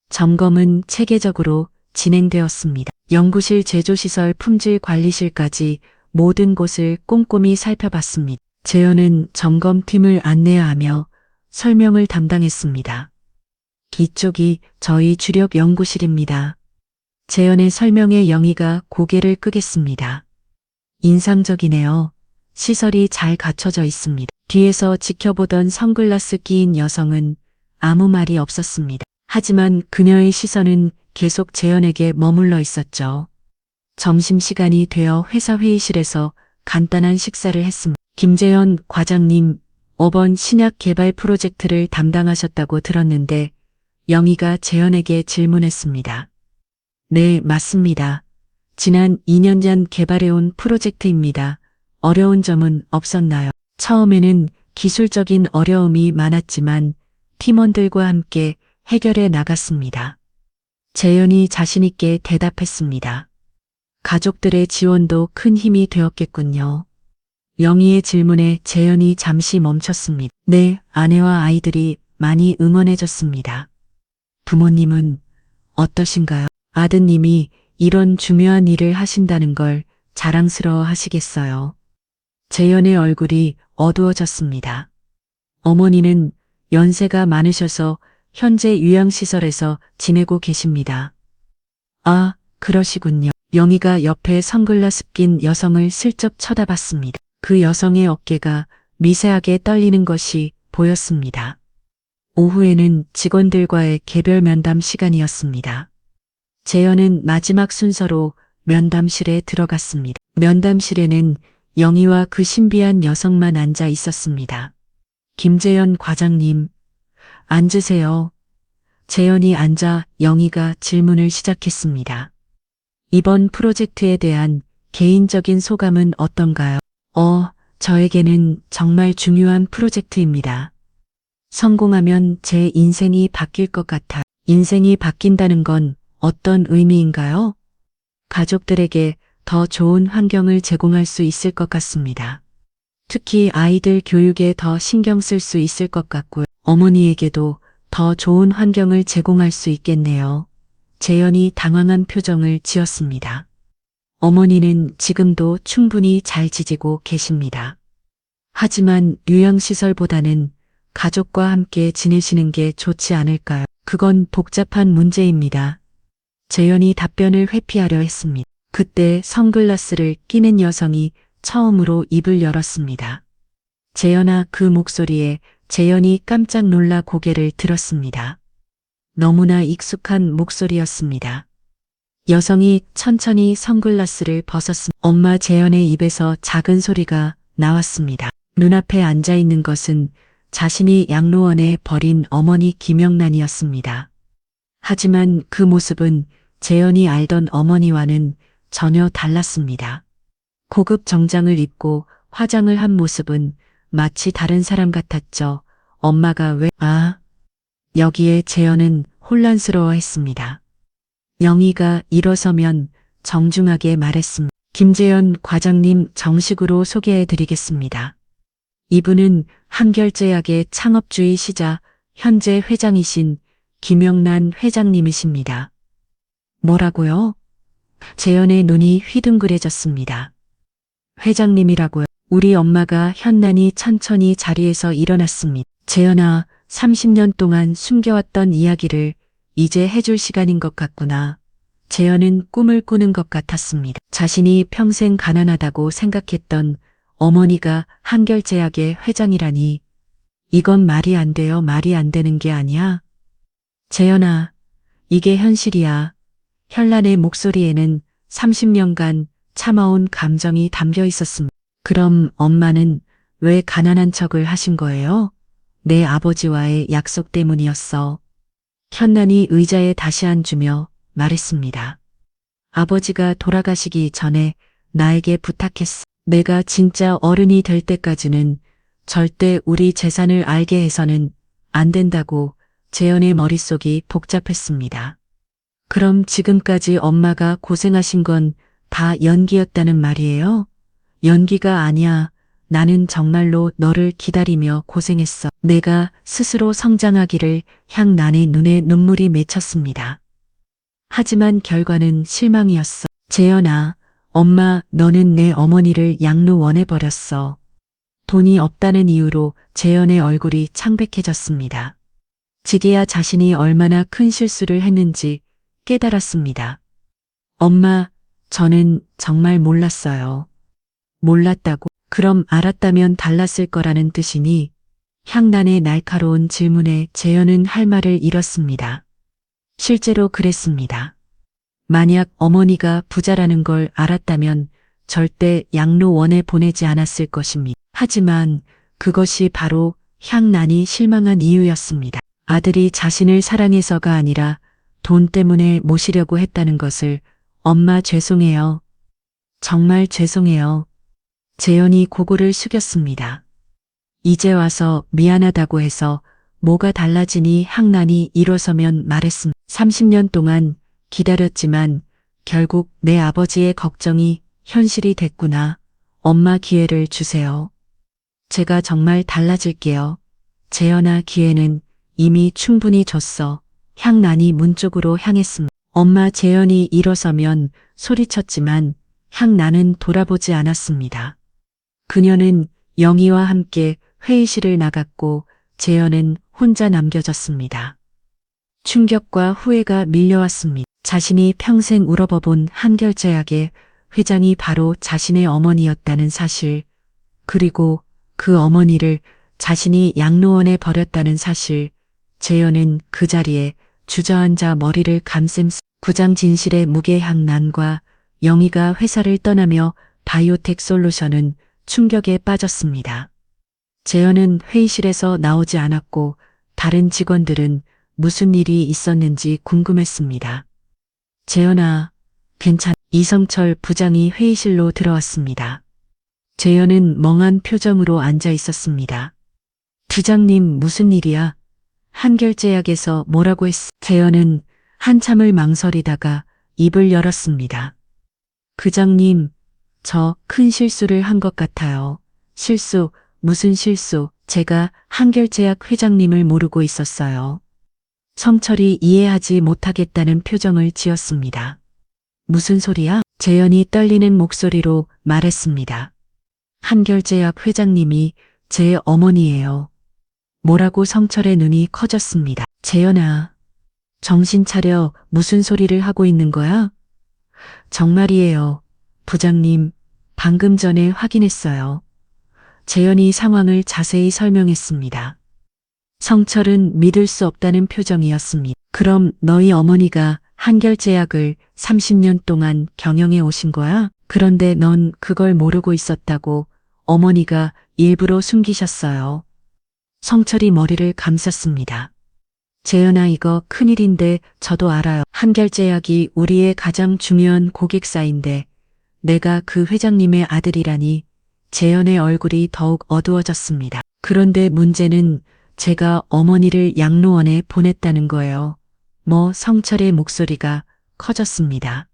점검은 체계적으로 진행되었습니다. 연구실 제조시설 품질관리실까지 모든 곳을 꼼꼼히 살펴봤습니다. 재현은 점검팀을 안내하며 설명을 담당했습니다. 이쪽이 저희 주력 연구실입니다. 재현의 설명에 영희가 고개를 끄겠습니다. 인상적이네요. 시설이 잘 갖춰져 있습니다. 뒤에서 지켜보던 선글라스 끼인 여성은 아무 말이 없었습니다. 하지만 그녀의 시선은 계속 재현에게 머물러 있었죠. 점심시간이 되어 회사 회의실에서 간단한 식사를 했습니다. 김재현 과장님, 5번 신약 개발 프로젝트를 담당하셨다고 들었는데 영희가 재현에게 질문했습니다. 네, 맞습니다. 지난 2년 전 개발해온 프로젝트입니다. 어려운 점은 없었나요? 처음에는 기술적인 어려움이 많았지만 팀원들과 함께 해결해 나갔습니다. 재현이 자신있게 대답했습니다. 가족들의 지원도 큰 힘이 되었겠군요. 영희의 질문에 재현이 잠시 멈췄습니다. 네, 아내와 아이들이 많이 응원해줬습니다. 부모님은 어떠신가요? 아드님이 이런 중요한 일을 하신다는 걸 자랑스러워 하시겠어요. 재현의 얼굴이 어두워졌습니다. 어머니는 연세가 많으셔서 현재 요양시설에서 지내고 계십니다. 아, 그러시군요. 영희가 옆에 선글라스 낀 여성을 슬쩍 쳐다봤습니다. 그 여성의 어깨가 미세하게 떨리는 것이 보였습니다. 오후에는 직원들과의 개별 면담 시간이었습니다. 재현은 마지막 순서로 면담실에 들어갔습니다. 면담실에는 영희와 그 신비한 여성만 앉아 있었습니다. 김재현 과장님, 앉으세요. 재현이 앉아 영희가 질문을 시작했습니다. 이번 프로젝트에 대한 개인적인 소감은 어떤가요? 저에게는 정말 중요한 프로젝트입니다. 성공하면 제 인생이 바뀔 것 같아. 인생이 바뀐다는 건 어떤 의미인가요? 가족들에게 더 좋은 환경을 제공할 수 있을 것 같습니다. 특히 아이들 교육에 더 신경 쓸 수 있을 것 같고요. 어머니에게도 더 좋은 환경을 제공할 수 있겠네요. 재현이 당황한 표정을 지었습니다. 어머니는 지금도 충분히 잘 지지고 계십니다. 하지만 요양시설보다는 가족과 함께 지내시는 게 좋지 않을까요? 그건 복잡한 문제입니다. 재현이 답변을 회피하려 했습니다. 그때 선글라스를 끼는 여성이 처음으로 입을 열었습니다. 재현아, 그 목소리에 재현이 깜짝 놀라 고개를 들었습니다. 너무나 익숙한 목소리였습니다. 여성이 천천히 선글라스를 벗었습니다. 엄마. 재현의 입에서 작은 소리가 나왔습니다. 눈앞에 앉아 있는 것은 자신이 양로원에 버린 어머니 김영란이었습니다. 하지만 그 모습은 재현이 알던 어머니와는 전혀 달랐습니다. 고급 정장을 입고 화장을 한 모습은 마치 다른 사람 같았죠. 엄마가 왜... 여기에 재현은 혼란스러워했습니다. 영희가 일어서면 정중하게 말했습니다. 김재현 과장님, 정식으로 소개해드리겠습니다. 이분은 한결제약의 창업주이시자 현재 회장이신 김영란 회장님이십니다. 뭐라고요? 재현의 눈이 휘둥그레졌습니다. 회장님이라고요? 우리 엄마가 현란히 천천히 자리에서 일어났습니다. 재현아, 30년 동안 숨겨왔던 이야기를 이제 해줄 시간인 것 같구나. 재현은 꿈을 꾸는 것 같았습니다. 자신이 평생 가난하다고 생각했던 어머니가 한결제약의 회장이라니. 이건 말이 안 돼요. 말이 안 되는 게 아니야. 재현아, 이게 현실이야. 현란의 목소리에는 30년간 참아온 감정이 담겨 있었습니다. 그럼 엄마는 왜 가난한 척을 하신 거예요? 내 아버지와의 약속 때문이었어. 현란이 의자에 다시 앉으며 말했습니다. 아버지가 돌아가시기 전에 나에게 부탁했어. 내가 진짜 어른이 될 때까지는 절대 우리 재산을 알게 해서는 안 된다고. 재현의 머릿속이 복잡했습니다. 그럼 지금까지 엄마가 고생하신 건 다 연기였다는 말이에요? 연기가 아니야. 나는 정말로 너를 기다리며 고생했어. 내가 스스로 성장하기를. 향란의 눈에 눈물이 맺혔습니다. 하지만 결과는 실망이었어. 재현아, 엄마, 너는 내 어머니를 양로원해버렸어. 돈이 없다는 이유로 재현의 얼굴이 창백해졌습니다. 지게야 자신이 얼마나 큰 실수를 했는지 깨달았습니다. 엄마, 저는 정말 몰랐어요. 몰랐다고? 그럼 알았다면 달랐을 거라는 뜻이니? 향란의 날카로운 질문에 재현은 할 말을 잃었습니다. 실제로 그랬습니다. 만약 어머니가 부자라는 걸 알았다면 절대 양로원에 보내지 않았을 것입니다. 하지만 그것이 바로 향란이 실망한 이유였습니다. 아들이 자신을 사랑해서가 아니라 돈 때문에 모시려고 했다는 것을. 엄마 죄송해요. 정말 죄송해요. 재현이 고개를 숙였습니다. 이제 와서 미안하다고 해서 뭐가 달라지니? 향란이 일어서면 말했습니다. 30년 동안 기다렸지만 결국 내 아버지의 걱정이 현실이 됐구나. 엄마 기회를 주세요. 제가 정말 달라질게요. 재현아, 기회는 이미 충분히 줬어. 향란이 문 쪽으로 향했습니다. 엄마. 재현이 일어서면 소리쳤지만 향란은 돌아보지 않았습니다. 그녀는 영희와 함께 회의실을 나갔고 재현은 혼자 남겨졌습니다. 충격과 후회가 밀려왔습니다. 자신이 평생 울어버본 한결제약의 회장이 바로 자신의 어머니였다는 사실, 그리고 그 어머니를 자신이 양로원에 버렸다는 사실. 재현은 그 자리에 주저앉아 머리를 감쌌습니다. 부장 진실의 무게향란과 영희가 회사를 떠나며 바이오텍 솔루션은 충격에 빠졌습니다. 재현은 회의실에서 나오지 않았고 다른 직원들은 무슨 일이 있었는지 궁금했습니다. 재현아, 괜찮아? 이성철 부장이 회의실로 들어왔습니다. 재현은 멍한 표정으로 앉아 있었습니다. 부장님, 무슨 일이야? 한결제약에서 뭐라고 했어? 재현은 한참을 망설이다가 입을 열었습니다. 부장님, 저 큰 실수를 한 것 같아요. 실수? 무슨 실수? 제가 한결제약 회장님을 모르고 있었어요. 성철이 이해하지 못하겠다는 표정을 지었습니다. 무슨 소리야? 재현이 떨리는 목소리로 말했습니다. 한결제약 회장님이 제 어머니예요. 뭐라고? 성철의 눈이 커졌습니다. 재현아, 정신 차려. 무슨 소리를 하고 있는 거야? 정말이에요. 부장님, 방금 전에 확인했어요. 재현이 상황을 자세히 설명했습니다. 성철은 믿을 수 없다는 표정이었습니다. 그럼 너희 어머니가 한결제약을 30년 동안 경영해 오신 거야? 그런데 넌 그걸 모르고 있었다고. 어머니가 일부러 숨기셨어요. 성철이 머리를 감쌌습니다. 재현아, 이거 큰일인데. 저도 알아요. 한결제약이 우리의 가장 중요한 고객사인데 내가 그 회장님의 아들이라니. 재현의 얼굴이 더욱 어두워졌습니다. 그런데 문제는 제가 어머니를 양로원에 보냈다는 거예요. 뭐? 성철의 목소리가 커졌습니다.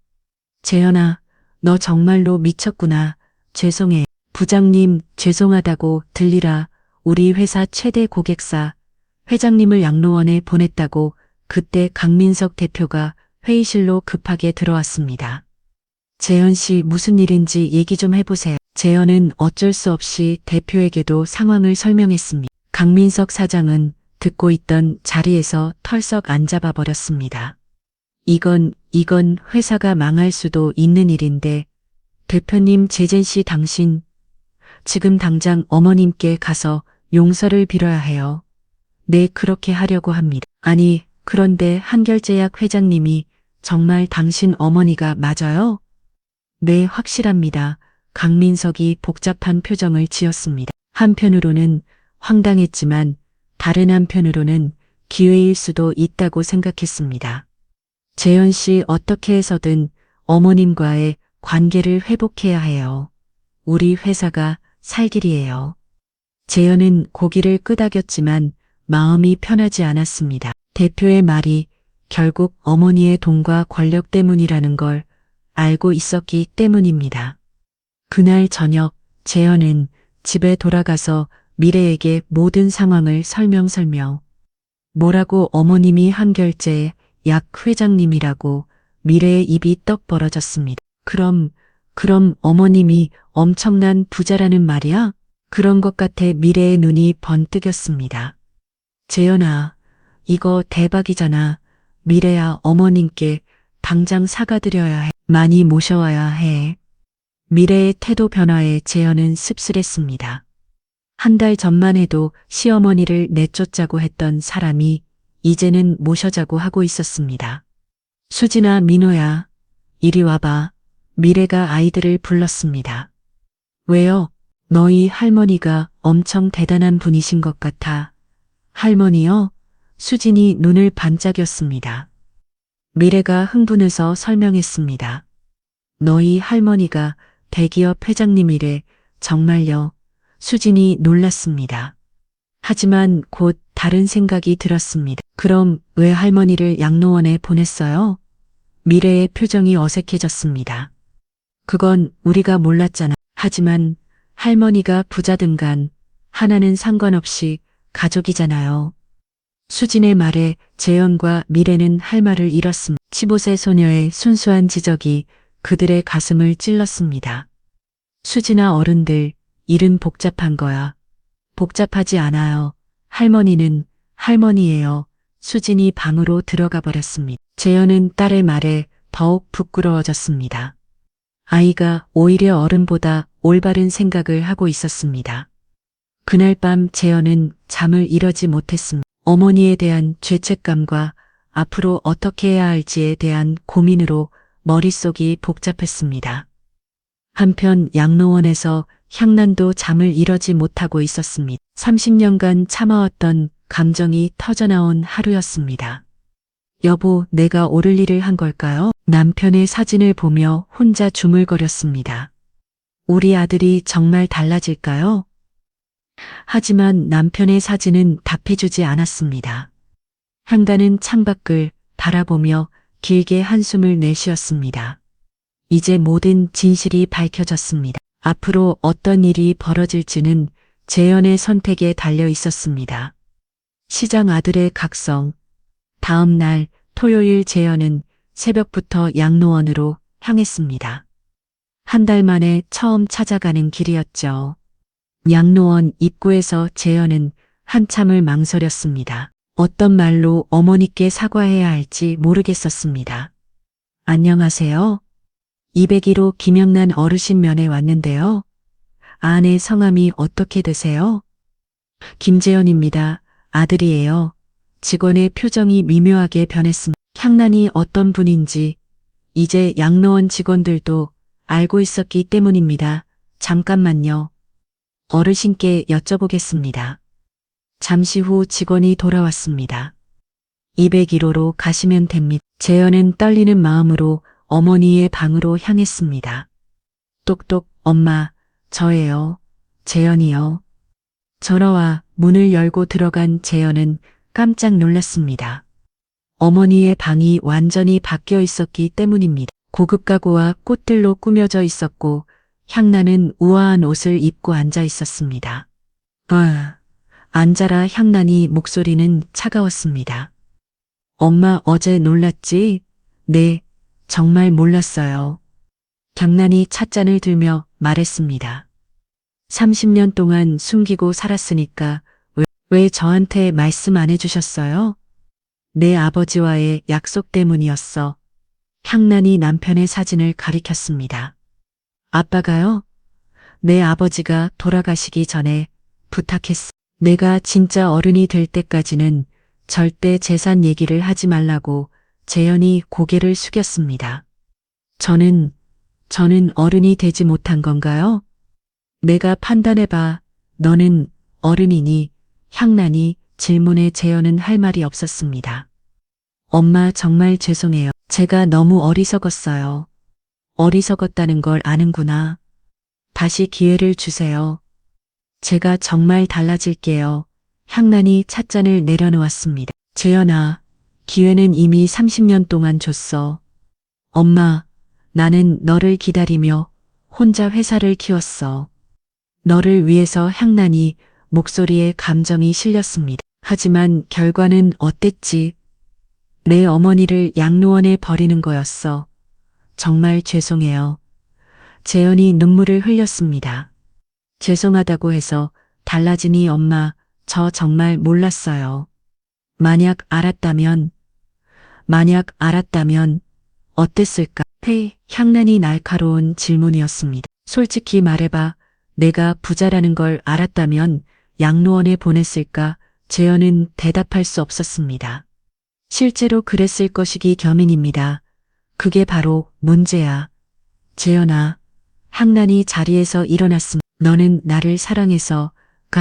재현아, 너 정말로 미쳤구나. 죄송해. 부장님, 죄송하다고 들리라. 우리 회사 최대 고객사 회장님을 양로원에 보냈다고. 그때 강민석 대표가 회의실로 급하게 들어왔습니다. 재현 씨 무슨 일인지 얘기 좀 해보세요. 재현은 어쩔 수 없이 대표에게도 상황을 설명했습니다. 강민석 사장은 듣고 있던 자리에서 털썩 앉아봐 버렸습니다. 이건 회사가 망할 수도 있는 일인데, 대표님 재진 씨 당신, 지금 당장 어머님께 가서 용서를 빌어야 해요. 네, 그렇게 하려고 합니다. 아니, 그런데 한결제약 회장님이 정말 당신 어머니가 맞아요? 네, 확실합니다. 강민석이 복잡한 표정을 지었습니다. 한편으로는 황당했지만 다른 한편으로는 기회일 수도 있다고 생각했습니다. 재현 씨 어떻게 해서든 어머님과의 관계를 회복해야 해요. 우리 회사가 살 길이에요. 재현은 고기를 끄덕였지만 마음이 편하지 않았습니다. 대표의 말이 결국 어머니의 돈과 권력 때문이라는 걸 알고 있었기 때문입니다. 그날 저녁 재현은 집에 돌아가서 미래에게 모든 상황을 설명. 뭐라고 어머님이 한결제 약 회장님이라고 미래의 입이 떡 벌어졌습니다. 그럼 어머님이 엄청난 부자라는 말이야? 그런 것 같아 미래의 눈이 번뜩였습니다. 재현아, 이거 대박이잖아. 미래야 어머님께 당장 사과드려야 해. 많이 모셔와야 해. 미래의 태도 변화에 재현은 씁쓸했습니다. 한 달 전만 해도 시어머니를 내쫓자고 했던 사람이 이제는 모셔자고 하고 있었습니다. 수진아, 민호야, 이리 와봐. 미래가 아이들을 불렀습니다. 왜요? 너희 할머니가 엄청 대단한 분이신 것 같아. 할머니요? 수진이 눈을 반짝였습니다. 미래가 흥분해서 설명했습니다. 너희 할머니가 대기업 회장님이래. 정말요? 수진이 놀랐습니다. 하지만 곧 다른 생각이 들었습니다. 그럼 왜 할머니를 양로원에 보냈어요? 미래의 표정이 어색해졌습니다. 그건 우리가 몰랐잖아. 하지만 할머니가 부자든 간 하나는 상관없이 가족이잖아요. 수진의 말에 재현과 미래는 할 말을 잃었습니다. 15세 소녀의 순수한 지적이 그들의 가슴을 찔렀습니다. 수진아, 어른들, 일은 복잡한 거야. 복잡하지 않아요. 할머니는 할머니예요. 수진이 방으로 들어가 버렸습니다. 재현은 딸의 말에 더욱 부끄러워졌습니다. 아이가 오히려 어른보다 올바른 생각을 하고 있었습니다. 그날 밤 재현은 잠을 이루지 못했습니다. 어머니에 대한 죄책감과 앞으로 어떻게 해야 할지에 대한 고민으로 머릿속이 복잡했습니다. 한편 양로원에서 향난도 잠을 이루지 못하고 있었습니다. 30년간 참아왔던 감정이 터져나온 하루였습니다. 여보, 내가 옳을 일을 한 걸까요? 남편의 사진을 보며 혼자 중얼거렸습니다. 우리 아들이 정말 달라질까요? 하지만 남편의 사진은 답해주지 않았습니다. 향단은 창밖을 바라보며 길게 한숨을 내쉬었습니다. 이제 모든 진실이 밝혀졌습니다. 앞으로 어떤 일이 벌어질지는 재현의 선택에 달려 있었습니다. 시장 아들의 각성. 다음 날 토요일 재현은 새벽부터 양로원으로 향했습니다. 한 달 만에 처음 찾아가는 길이었죠. 양로원 입구에서 재현은 한참을 망설였습니다. 어떤 말로 어머니께 사과해야 할지 모르겠었습니다. 안녕하세요. 201호 김영란 어르신 면회 왔는데요. 아내 성함이 어떻게 되세요? 김재현입니다. 아들이에요. 직원의 표정이 미묘하게 변했습니다. 향란이 어떤 분인지 이제 양로원 직원들도 알고 있었기 때문입니다. 잠깐만요. 어르신께 여쭤보겠습니다. 잠시 후 직원이 돌아왔습니다. 201호로 가시면 됩니다. 재현은 떨리는 마음으로 어머니의 방으로 향했습니다. 똑똑, 엄마, 저예요. 재현이요. 전화와 문을 열고 들어간 재현은 깜짝 놀랐습니다. 어머니의 방이 완전히 바뀌어 있었기 때문입니다. 고급 가구와 꽃들로 꾸며져 있었고 향란은 우아한 옷을 입고 앉아 있었습니다. 앉아라. 향란이 목소리는 차가웠습니다. 엄마 어제 놀랐지? 네, 정말 몰랐어요. 장난이 찻잔을 들며 말했습니다. 30년 동안 숨기고 살았으니까 왜 저한테 말씀 안 해주셨어요? 내 아버지와의 약속 때문이었어. 향란이 남편의 사진을 가리켰습니다. 아빠가요? 내 아버지가 돌아가시기 전에 부탁했어. 내가 진짜 어른이 될 때까지는 절대 재산 얘기를 하지 말라고. 재현이 고개를 숙였습니다. 저는 어른이 되지 못한 건가요? 내가 판단해봐. 너는 어른이니? 향란이 질문에 재현은 할 말이 없었습니다. 엄마 정말 죄송해요. 제가 너무 어리석었어요. 어리석었다는 걸 아는구나. 다시 기회를 주세요. 제가 정말 달라질게요. 향란이 찻잔을 내려놓았습니다. 재현아, 기회는 이미 30년 동안 줬어. 엄마, 나는 너를 기다리며 혼자 회사를 키웠어. 너를 위해서. 향란이 목소리에 감정이 실렸습니다. 하지만 결과는 어땠지? 내 어머니를 양로원에 버리는 거였어. 정말 죄송해요. 재현이 눈물을 흘렸습니다. 죄송하다고 해서 달라지니 엄마, 저 정말 몰랐어요. 만약 알았다면 어땠을까? 향란이 날카로운 질문이었습니다. 솔직히 말해봐. 내가 부자라는 걸 알았다면 양로원에 보냈을까? 재현은 대답할 수 없었습니다. 실제로 그랬을 것이기 겸인입니다. 그게 바로 문제야. 재현아, 향란이 자리에서 일어났습니다. 너는 나를 사랑해서가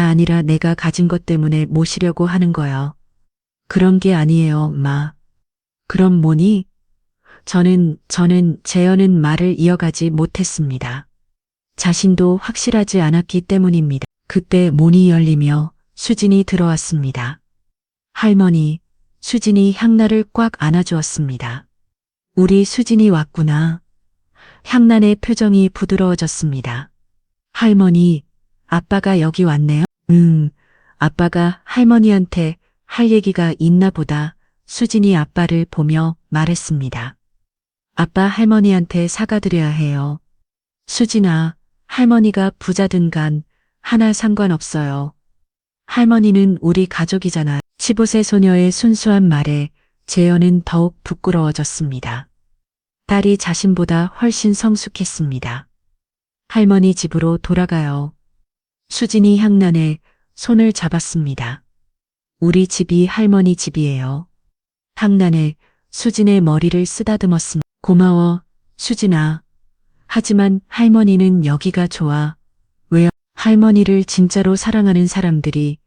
아니라 내가 가진 것 때문에 모시려고 하는 거야. 그런 게 아니에요, 엄마. 그럼 뭐니? 저는 재현은 말을 이어가지 못했습니다. 자신도 확실하지 않았기 때문입니다. 그때 문이 열리며 수진이 들어왔습니다. 할머니, 수진이 향란을 꽉 안아주었습니다. 우리 수진이 왔구나. 향란의 표정이 부드러워졌습니다. 할머니, 아빠가 여기 왔네요? 아빠가 할머니한테 할 얘기가 있나 보다. 수진이 아빠를 보며 말했습니다. 아빠 할머니한테 사과드려야 해요. 수진아, 할머니가 부자든 간 하나 상관없어요. 할머니는 우리 가족이잖아. 15세 소녀의 순수한 말에 재현은 더욱 부끄러워졌습니다. 딸이 자신보다 훨씬 성숙했습니다. 할머니 집으로 돌아가요. 수진이 향란의 손을 잡았습니다. 우리 집이 할머니 집이에요. 향란의 수진의 머리를 쓰다듬었습니다. 고마워, 수진아. 하지만 할머니는 여기가 좋아. 왜요? 할머니를 진짜로 사랑하는 사람들이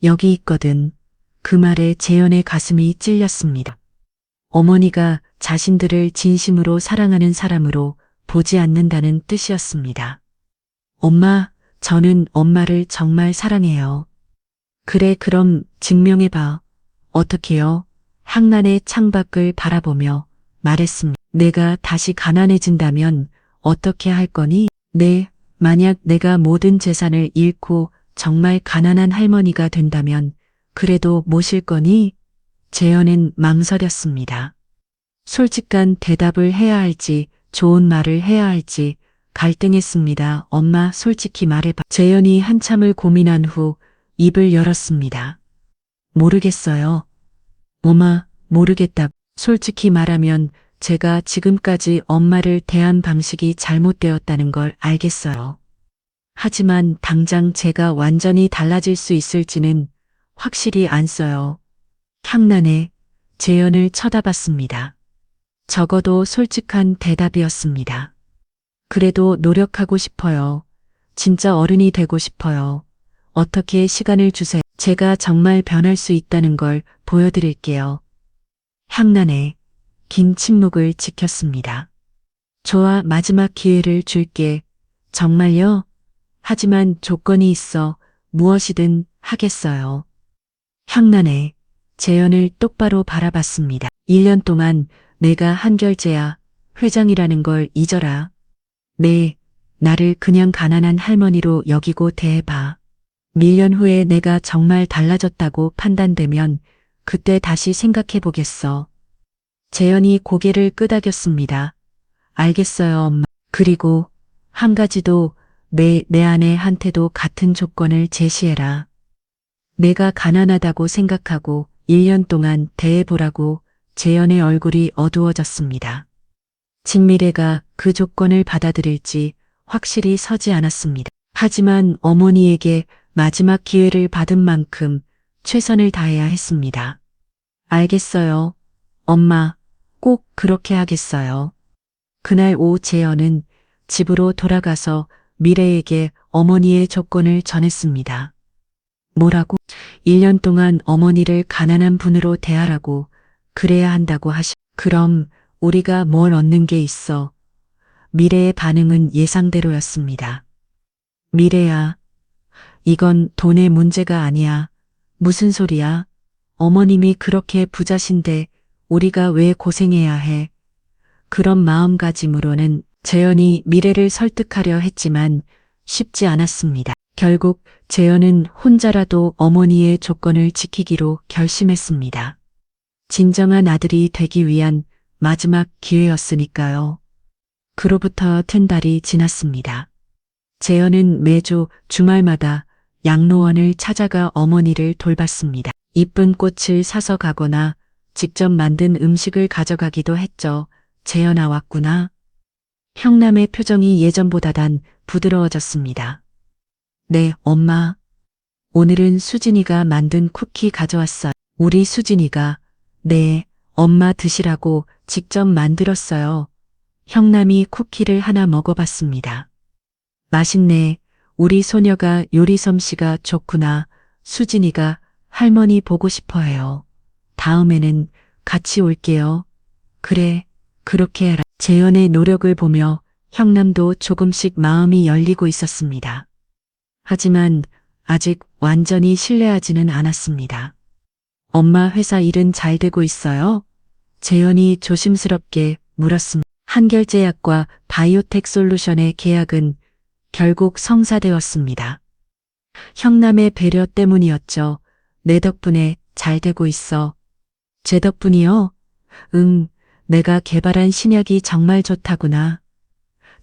여기 있거든. 그 말에 재현의 가슴이 찔렸습니다. 어머니가 자신들을 진심으로 사랑하는 사람으로 보지 않는다는 뜻이었습니다. 엄마, 저는 엄마를 정말 사랑해요. 그래, 그럼 증명해봐. 어떻게요? 향란의 창밖을 바라보며 말했습니다. 내가 다시 가난해진다면 어떻게 할 거니? 네, 만약 내가 모든 재산을 잃고 정말 가난한 할머니가 된다면 그래도 모실 거니? 재현은 망설였습니다. 솔직한 대답을 해야 할지 좋은 말을 해야 할지 갈등했습니다. 엄마, 솔직히 말해봐. 재현이 한참을 고민한 후 입을 열었습니다. 모르겠어요. 엄마, 모르겠다. 솔직히 말하면 제가 지금까지 엄마를 대한 방식이 잘못되었다는 걸 알겠어요. 하지만 당장 제가 완전히 달라질 수 있을지는 확실히 안 써요. 향란의 재현을 쳐다봤습니다. 적어도 솔직한 대답이었습니다. 그래도 노력하고 싶어요. 진짜 어른이 되고 싶어요. 어떻게 시간을 주세요. 제가 정말 변할 수 있다는 걸 보여드릴게요. 향란의 긴 침묵을 지켰습니다. 좋아, 마지막 기회를 줄게. 정말요? 하지만 조건이 있어. 무엇이든 하겠어요. 향란의 재현을 똑바로 바라봤습니다. 1년 동안 내가 한결제야. 회장이라는 걸 잊어라. 네, 나를 그냥 가난한 할머니로 여기고 대해봐. 1년 후에 내가 정말 달라졌다고 판단되면 그때 다시 생각해보겠어. 재현이 고개를 끄덕였습니다. 알겠어요, 엄마. 그리고 한 가지도 내 아내한테도 같은 조건을 제시해라. 내가 가난하다고 생각하고 1년 동안 대해보라고 재현의 얼굴이 어두워졌습니다. 진미래가 그 조건을 받아들일지 확실히 서지 않았습니다. 하지만 어머니에게 마지막 기회를 받은 만큼 최선을 다해야 했습니다. 알겠어요. 엄마, 꼭 그렇게 하겠어요. 그날 오후 재현은 집으로 돌아가서 미래에게 어머니의 조건을 전했습니다. 뭐라고? 1년 동안 어머니를 가난한 분으로 대하라고 그래야 한다고 그럼 우리가 뭘 얻는 게 있어? 미래의 반응은 예상대로였습니다. 미래야, 이건 돈의 문제가 아니야. 무슨 소리야? 어머님이 그렇게 부자신데 우리가 왜 고생해야 해? 그런 마음가짐으로는 재현이 미래를 설득하려 했지만 쉽지 않았습니다. 결국 재현은 혼자라도 어머니의 조건을 지키기로 결심했습니다. 진정한 아들이 되기 위한 마지막 기회였으니까요. 그로부터 10달이 지났습니다. 재현은 매주 주말마다 양로원을 찾아가 어머니를 돌봤습니다. 이쁜 꽃을 사서 가거나 직접 만든 음식을 가져가기도 했죠. 재현아 왔구나. 형남의 표정이 예전보다 단 부드러워졌습니다. 네, 엄마. 오늘은 수진이가 만든 쿠키 가져왔어요. 우리 수진이가, 네, 엄마 드시라고 직접 만들었어요. 형남이 쿠키를 하나 먹어봤습니다. 맛있네. 우리 소녀가 요리 솜씨가 좋구나. 수진이가 할머니 보고 싶어 해요. 다음에는 같이 올게요. 그래, 그렇게 해라. 재현의 노력을 보며 형남도 조금씩 마음이 열리고 있었습니다. 하지만 아직 완전히 신뢰하지는 않았습니다. 엄마 회사 일은 잘 되고 있어요? 재현이 조심스럽게 물었습니다. 한결제약과 바이오텍 솔루션의 계약은 결국 성사되었습니다. 형남의 배려 때문이었죠. 내 덕분에 잘 되고 있어. 제 덕분이요? 내가 개발한 신약이 정말 좋다구나.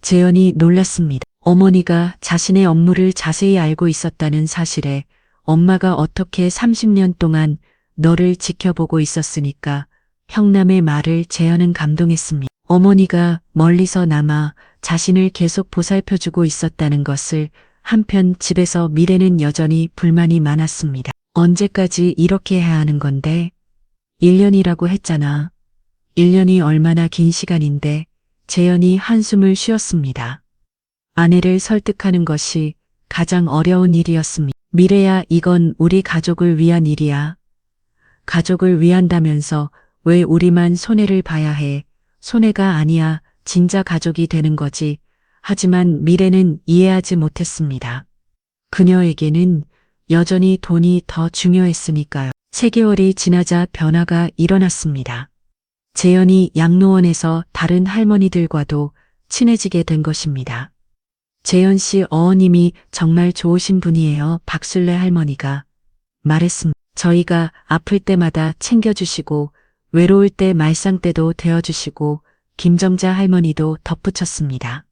재현이 놀랐습니다. 어머니가 자신의 업무를 자세히 알고 있었다는 사실에 엄마가 어떻게 30년 동안 너를 지켜보고 있었으니까 형남의 말을 재현은 감동했습니다. 어머니가 멀리서 남아 자신을 계속 보살펴주고 있었다는 것을 한편 집에서 미래는 여전히 불만이 많았습니다. 언제까지 이렇게 해야 하는 건데? 1년이라고 했잖아. 1년이 얼마나 긴 시간인데 재현이 한숨을 쉬었습니다. 아내를 설득하는 것이 가장 어려운 일이었습니다. 미래야, 이건 우리 가족을 위한 일이야. 가족을 위한다면서 왜 우리만 손해를 봐야 해? 손해가 아니야. 진짜 가족이 되는 거지. 하지만 미래는 이해하지 못했습니다. 그녀에게는 여전히 돈이 더 중요했으니까요. 3개월이 지나자 변화가 일어났습니다. 재현이 양로원에서 다른 할머니들과도 친해지게 된 것입니다. 재현 씨 어머님이 정말 좋으신 분이에요. 박술래 할머니가 말했습니다. 저희가 아플 때마다 챙겨주시고 외로울 때 말상때도 되어주시고 김정자 할머니도 덧붙였습니다.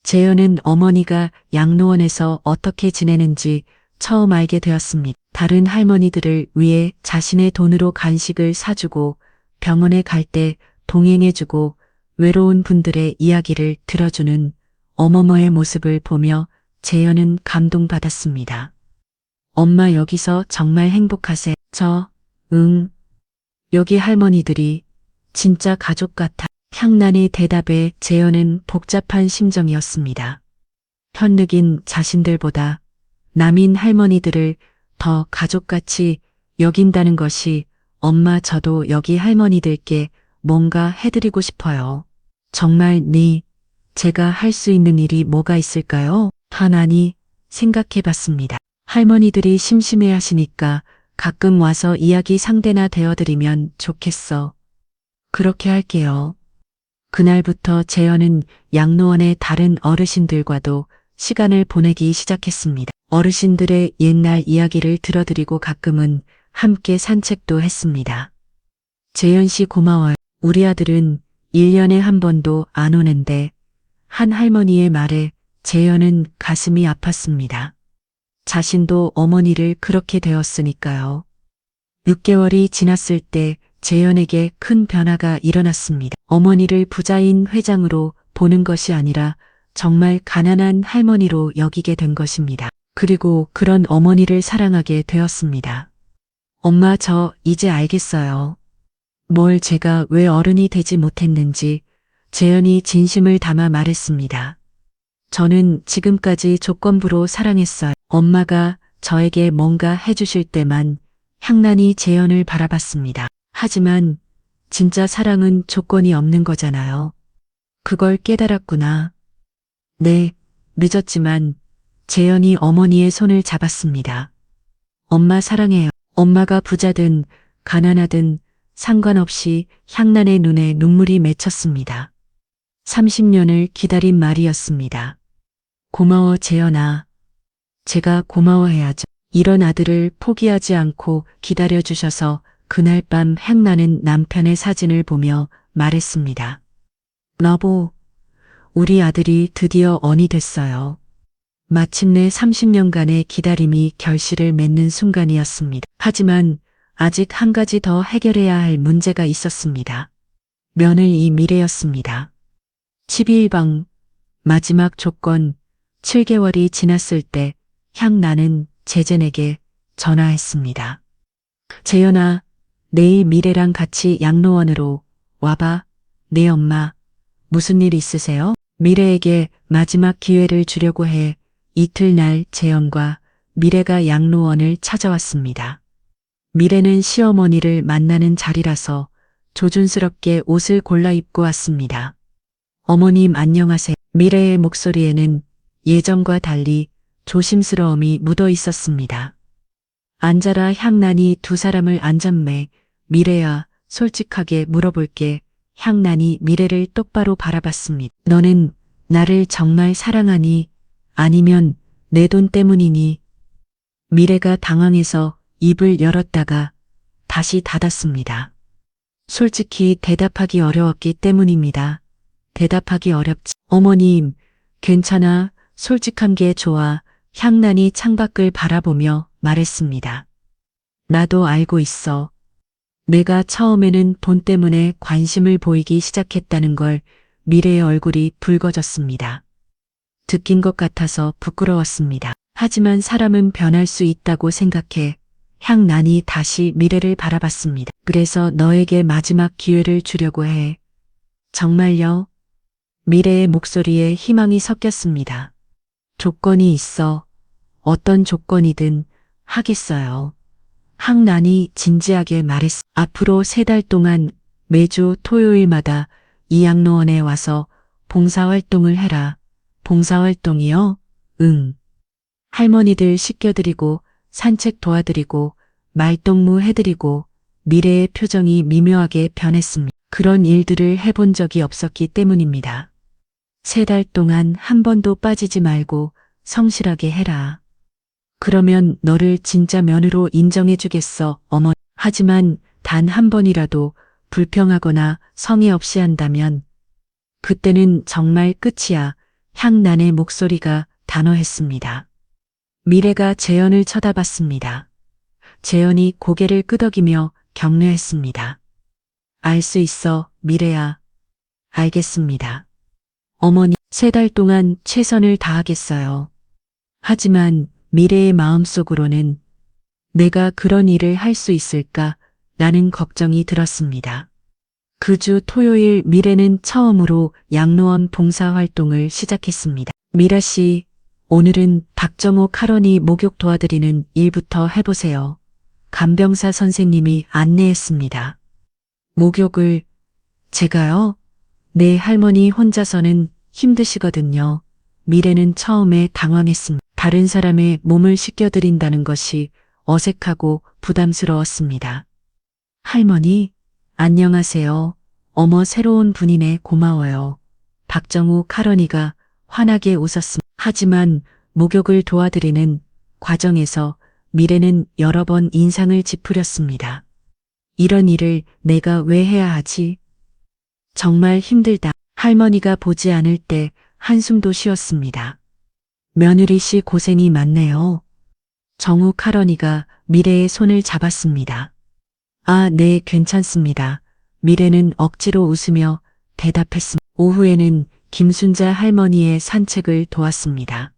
재현은 어머니가 양로원에서 어떻게 지내는지 처음 알게 되었습니다. 다른 할머니들을 위해 자신의 돈으로 간식을 사주고 병원에 갈 때 동행해주고 외로운 분들의 이야기를 들어주는 어머머의 모습을 보며 재현은 감동받았습니다. 엄마 여기서 정말 행복하세? 여기 할머니들이 진짜 가족 같아. 향란의 대답에 재현은 복잡한 심정이었습니다. 현느긴 자신들보다 남인 할머니들을 더 가족같이 여긴다는 것이 엄마 저도 여기 할머니들께 뭔가 해드리고 싶어요. 정말 제가 할 수 있는 일이 뭐가 있을까요? 하나니 생각해봤습니다. 할머니들이 심심해 하시니까 가끔 와서 이야기 상대나 되어드리면 좋겠어. 그렇게 할게요. 그날부터 재현은 양로원의 다른 어르신들과도 시간을 보내기 시작했습니다. 어르신들의 옛날 이야기를 들어드리고 가끔은 함께 산책도 했습니다. 재현 씨 고마워요. 우리 아들은 1년에 한 번도 안 오는데 한 할머니의 말에 재현은 가슴이 아팠습니다. 자신도 어머니를 그렇게 되었으니까요. 6개월이 지났을 때 재현에게 큰 변화가 일어났습니다. 어머니를 부자인 회장으로 보는 것이 아니라 정말 가난한 할머니로 여기게 된 것입니다. 그리고 그런 어머니를 사랑하게 되었습니다. 엄마, 저 이제 알겠어요. 뭘 제가 왜 어른이 되지 못했는지. 재현이 진심을 담아 말했습니다. 저는 지금까지 조건부로 사랑했어요. 엄마가 저에게 뭔가 해주실 때만 향란이 재현을 바라봤습니다. 하지만 진짜 사랑은 조건이 없는 거잖아요. 그걸 깨달았구나. 네, 늦었지만 재현이 어머니의 손을 잡았습니다. 엄마 사랑해요. 엄마가 부자든 가난하든 상관없이 향란의 눈에 눈물이 맺혔습니다. 30년을 기다린 말이었습니다. 고마워 재현아. 제가 고마워해야죠. 이런 아들을 포기하지 않고 기다려주셔서 그날 밤 향란은 남편의 사진을 보며 말했습니다. 여보, 우리 아들이 드디어 언이 됐어요. 마침내 30년간의 기다림이 결실을 맺는 순간이었습니다. 하지만 아직 한 가지 더 해결해야 할 문제가 있었습니다. 며느리 미래였습니다. 12일 마지막 조건 7개월이 지났을 때 향란은 재젠에게 전화했습니다. 재현아, 내일 미래랑 같이 양로원으로 와봐. 네 엄마, 무슨 일 있으세요? 미래에게 마지막 기회를 주려고 해 이틀날 재현과 미래가 양로원을 찾아왔습니다. 미래는 시어머니를 만나는 자리라서 조준스럽게 옷을 골라 입고 왔습니다. 어머님 안녕하세요. 미래의 목소리에는 예전과 달리 조심스러움이 묻어 있었습니다. 앉아라. 향란이 두 사람을 앉았매. 미래야, 솔직하게 물어볼게. 향란이 미래를 똑바로 바라봤습니다. 너는 나를 정말 사랑하니? 아니면 내 돈 때문이니? 미래가 당황해서 입을 열었다가 다시 닫았습니다. 솔직히 대답하기 어려웠기 때문입니다. 대답하기 어렵지. 어머님, 괜찮아. 솔직한 게 좋아. 향란이 창밖을 바라보며 말했습니다. 나도 알고 있어. 내가 처음에는 돈 때문에 관심을 보이기 시작했다는 걸. 미래의 얼굴이 붉어졌습니다. 듣긴 것 같아서 부끄러웠습니다. 하지만 사람은 변할 수 있다고 생각해 향란이 다시 미래를 바라봤습니다. 그래서 너에게 마지막 기회를 주려고 해. 정말요? 미래의 목소리에 희망이 섞였습니다. 조건이 있어. 어떤 조건이든 하겠어요. 향란이 진지하게 말했어. 앞으로 3달 동안 매주 토요일마다 이 양로원에 와서 봉사활동을 해라. 봉사활동이요? 응. 할머니들 씻겨드리고 산책 도와드리고 말동무 해드리고. 미래의 표정이 미묘하게 변했습니다. 그런 일들을 해본 적이 없었기 때문입니다. 3달 동안 한 번도 빠지지 말고 성실하게 해라. 그러면 너를 진짜 며느로 인정해주겠어, 어머. 하지만 단 한 번이라도 불평하거나 성의 없이 한다면 그때는 정말 끝이야. 향란의 목소리가 단호했습니다. 미래가 재현을 쳐다봤습니다. 재현이 고개를 끄덕이며 격려했습니다. 알 수 있어, 미래야. 알겠습니다. 어머니, 3달 동안 최선을 다하겠어요. 하지만 미래의 마음속으로는 내가 그런 일을 할 수 있을까? 라는 걱정이 들었습니다. 그 주 토요일 미래는 처음으로 양로원 봉사활동을 시작했습니다. 미라 씨, 오늘은 박정호 카런이 목욕 도와드리는 일부터 해보세요. 간병사 선생님이 안내했습니다. 목욕을 제가요? 네, 할머니 혼자서는 힘드시거든요. 미래는 처음에 당황했습니다. 다른 사람의 몸을 씻겨드린다는 것이 어색하고 부담스러웠습니다. 할머니, 안녕하세요. 어머, 새로운 분이네. 고마워요. 박정우 카런이가 환하게 웃었습니다. 하지만 목욕을 도와드리는 과정에서 미래는 여러 번 인상을 찌푸렸습니다. 이런 일을 내가 왜 해야 하지? 정말 힘들다. 할머니가 보지 않을 때 한숨도 쉬었습니다. 며느리 씨 고생이 많네요. 정욱 할어니가 미래의 손을 잡았습니다. 아, 네, 괜찮습니다. 미래는 억지로 웃으며 대답했습니다. 오후에는 김순자 할머니의 산책을 도왔습니다.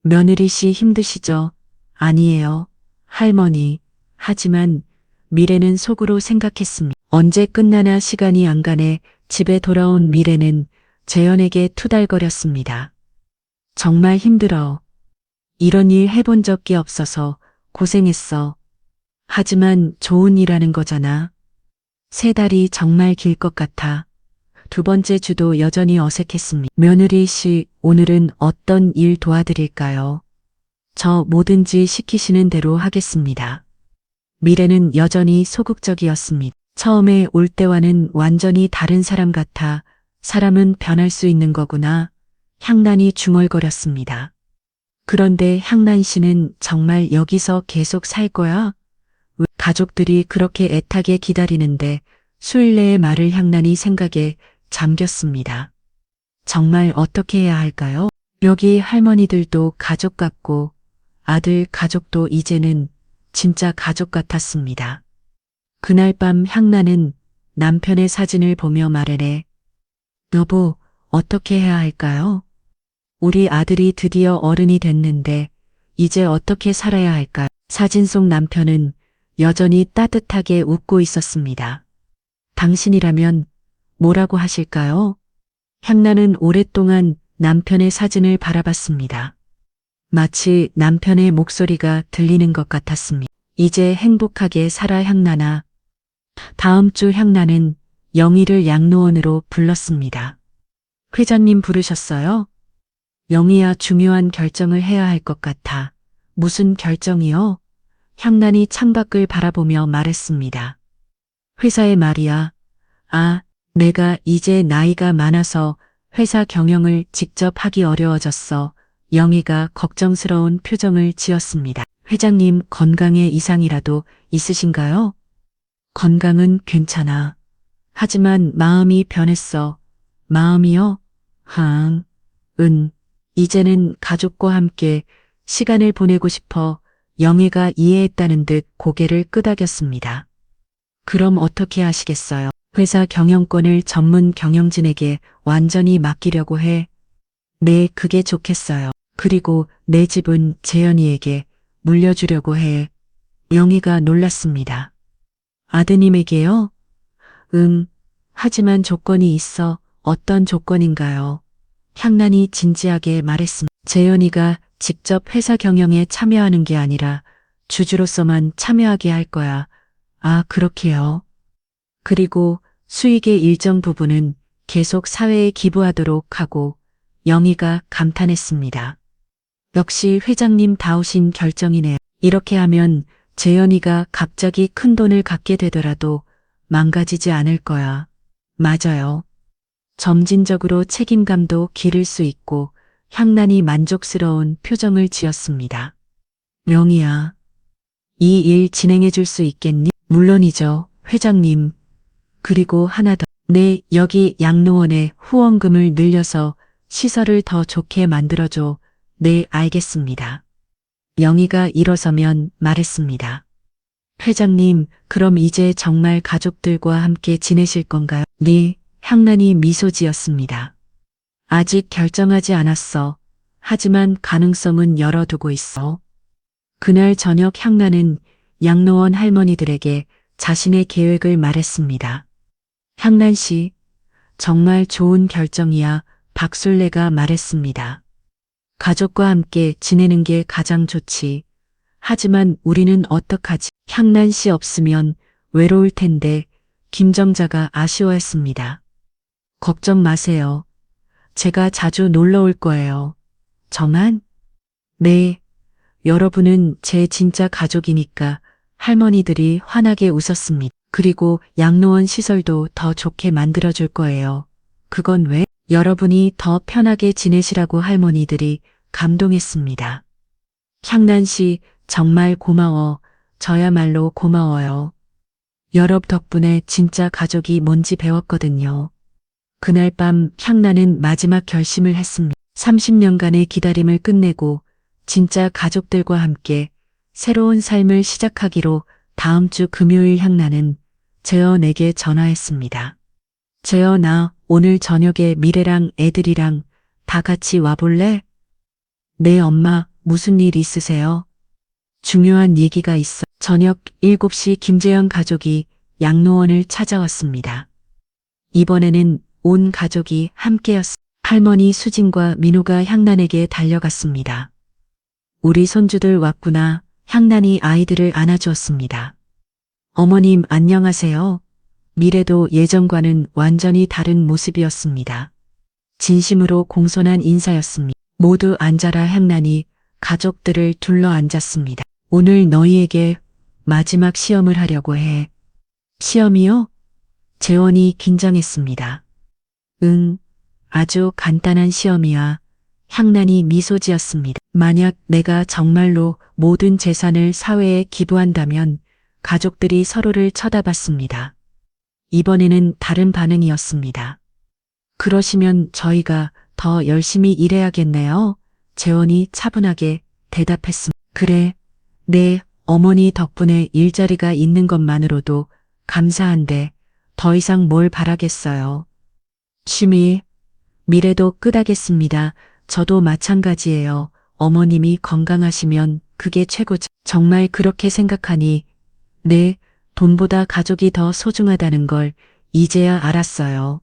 며느리 씨 힘드시죠? 아니에요, 할머니. 하지만 미래는 속으로 생각했습니다. 언제 끝나나 시간이 안 가네. 집에 돌아온 미래는 재현에게 투덜거렸습니다. 정말 힘들어. 이런 일 해본 적이 없어서 고생했어. 하지만 좋은 일하는 거잖아. 3달이 정말 길 것 같아. 두 번째 주도 여전히 어색했습니다. 며느리 씨, 오늘은 어떤 일 도와드릴까요? 저 뭐든지 시키시는 대로 하겠습니다. 미래는 여전히 소극적이었습니다. 처음에 올 때와는 완전히 다른 사람 같아. 사람은 변할 수 있는 거구나. 향란이 중얼거렸습니다. 그런데 향란 씨는 정말 여기서 계속 살 거야? 왜 가족들이 그렇게 애타게 기다리는데 수일내의 말을 향란이 생각에 잠겼습니다. 정말 어떻게 해야 할까요? 여기 할머니들도 가족 같고 아들 가족도 이제는 진짜 가족 같았습니다. 그날 밤 향란은 남편의 사진을 보며 말하네. 여보, 어떻게 해야 할까요? 우리 아들이 드디어 어른이 됐는데 이제 어떻게 살아야 할까요? 사진 속 남편은 여전히 따뜻하게 웃고 있었습니다. 당신이라면 뭐라고 하실까요? 향란은 오랫동안 남편의 사진을 바라봤습니다. 마치 남편의 목소리가 들리는 것 같았습니다. 이제 행복하게 살아 향란아. 다음 주 향란은 영희를 양로원으로 불렀습니다. 회장님 부르셨어요? 영희야, 중요한 결정을 해야 할 것 같아. 무슨 결정이요? 향란이 창밖을 바라보며 말했습니다. 회사의 말이야. 아, 내가 이제 나이가 많아서 회사 경영을 직접 하기 어려워졌어. 영희가 걱정스러운 표정을 지었습니다. 회장님, 건강에 이상이라도 있으신가요? 건강은 괜찮아. 하지만 마음이 변했어. 마음이요? 이제는 가족과 함께 시간을 보내고 싶어. 영희가 이해했다는 듯 고개를 끄덕였습니다. 그럼 어떻게 하시겠어요? 회사 경영권을 전문 경영진에게 완전히 맡기려고 해. 네, 그게 좋겠어요. 그리고 내 집은 재현이에게 물려주려고 해. 영희가 놀랐습니다. 아드님에게요? 하지만 조건이 있어. 어떤 조건인가요? 향란이 진지하게 말했습니다. 재현이가 직접 회사 경영에 참여하는 게 아니라 주주로서만 참여하게 할 거야. 아, 그렇게요. 그리고 수익의 일정 부분은 계속 사회에 기부하도록 하고. 영희가 감탄했습니다. 역시 회장님 다우신 결정이네요. 이렇게 하면 재현이가 갑자기 큰 돈을 갖게 되더라도 망가지지 않을 거야. 맞아요. 점진적으로 책임감도 기를 수 있고. 향란이 만족스러운 표정을 지었습니다. 영희야, 이 일 진행해 줄 수 있겠니? 물론이죠, 회장님. 그리고 하나 더. 네, 여기 양로원에 후원금을 늘려서 시설을 더 좋게 만들어줘. 네, 알겠습니다. 영희가 일어서면 말했습니다. 회장님, 그럼 이제 정말 가족들과 함께 지내실 건가요? 네, 향란이 미소 지었습니다. 아직 결정하지 않았어. 하지만 가능성은 열어두고 있어. 그날 저녁 향란은 양로원 할머니들에게 자신의 계획을 말했습니다. 향란 씨, 정말 좋은 결정이야. 박술래가 말했습니다. 가족과 함께 지내는 게 가장 좋지. 하지만 우리는 어떡하지? 향란 씨 없으면 외로울 텐데. 김정자가 아쉬워했습니다. 걱정 마세요. 제가 자주 놀러 올 거예요. 저만? 네. 여러분은 제 진짜 가족이니까. 할머니들이 환하게 웃었습니다. 그리고 양로원 시설도 더 좋게 만들어줄 거예요. 그건 왜? 여러분이 더 편하게 지내시라고. 할머니들이 감동했습니다. 향란 씨, 정말 고마워. 저야말로 고마워요. 여러분 덕분에 진짜 가족이 뭔지 배웠거든요. 그날 밤 향나는 마지막 결심을 했습니다. 30년간의 기다림을 끝내고 진짜 가족들과 함께 새로운 삶을 시작하기로 다음 주 금요일 향나는 재현에게 전화했습니다. 재현, 나 오늘 저녁에 미래랑 애들이랑 다 같이 와볼래? 네, 엄마, 무슨 일 있으세요? 중요한 얘기가 있어. 저녁 7시 김재현 가족이 양로원을 찾아왔습니다. 이번에는 온 가족이 함께였습니다. 할머니 수진과 민호가 향란에게 달려갔습니다. 우리 손주들 왔구나. 향란이 아이들을 안아주었습니다. 어머님 안녕하세요. 미래도 예전과는 완전히 다른 모습이었습니다. 진심으로 공손한 인사였습니다. 모두 앉아라. 향란이 가족들을 둘러 앉았습니다. 오늘 너희에게 마지막 시험을 하려고 해. 시험이요? 재원이 긴장했습니다. 응, 아주 간단한 시험이야. 향란이 미소 지었습니다. 만약 내가 정말로 모든 재산을 사회에 기부한다면 가족들이 서로를 쳐다봤습니다. 이번에는 다른 반응이었습니다. 그러시면 저희가 더 열심히 일해야겠네요. 재원이 차분하게 대답했습니다. 그래, 네, 어머니 덕분에 일자리가 있는 것만으로도 감사한데 더 이상 뭘 바라겠어요. 취미, 미래도 끝하겠습니다. 저도 마찬가지예요. 어머님이 건강하시면 그게 최고죠. 정말 그렇게 생각하니, 네, 돈보다 가족이 더 소중하다는 걸 이제야 알았어요.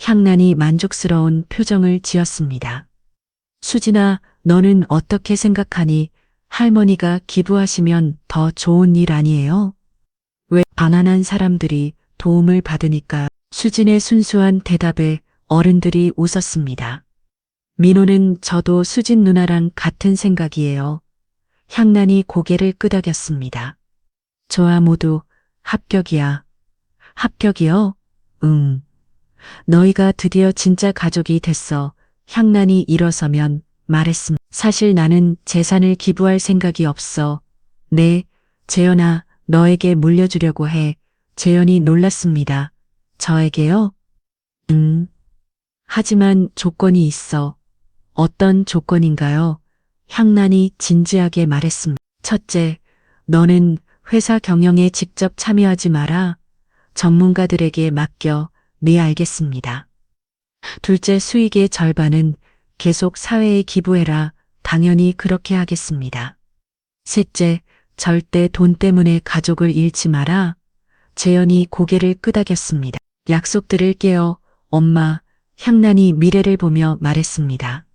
향란이 만족스러운 표정을 지었습니다. 수진아, 너는 어떻게 생각하니? 할머니가 기부하시면 더 좋은 일 아니에요? 왜 가난한 사람들이 도움을 받으니까? 수진의 순수한 대답에 어른들이 웃었습니다. 민호는 저도 수진 누나랑 같은 생각이에요. 향란이 고개를 끄덕였습니다. 저와 모두 합격이야. 합격이요? 응. 너희가 드디어 진짜 가족이 됐어. 향란이 일어서면 말했습니다. 사실 나는 재산을 기부할 생각이 없어. 네, 재현아, 너에게 물려주려고 해. 재현이 놀랐습니다. 저에게요? 하지만 조건이 있어. 어떤 조건인가요? 향란이 진지하게 말했습니다. 첫째, 너는 회사 경영에 직접 참여하지 마라. 전문가들에게 맡겨. 네, 알겠습니다. 둘째, 수익의 절반은 계속 사회에 기부해라. 당연히 그렇게 하겠습니다. 셋째, 절대 돈 때문에 가족을 잃지 마라. 재현이 고개를 끄덕였습니다. 약속드릴게요. 엄마, 향란이 미래를 보며 말했습니다.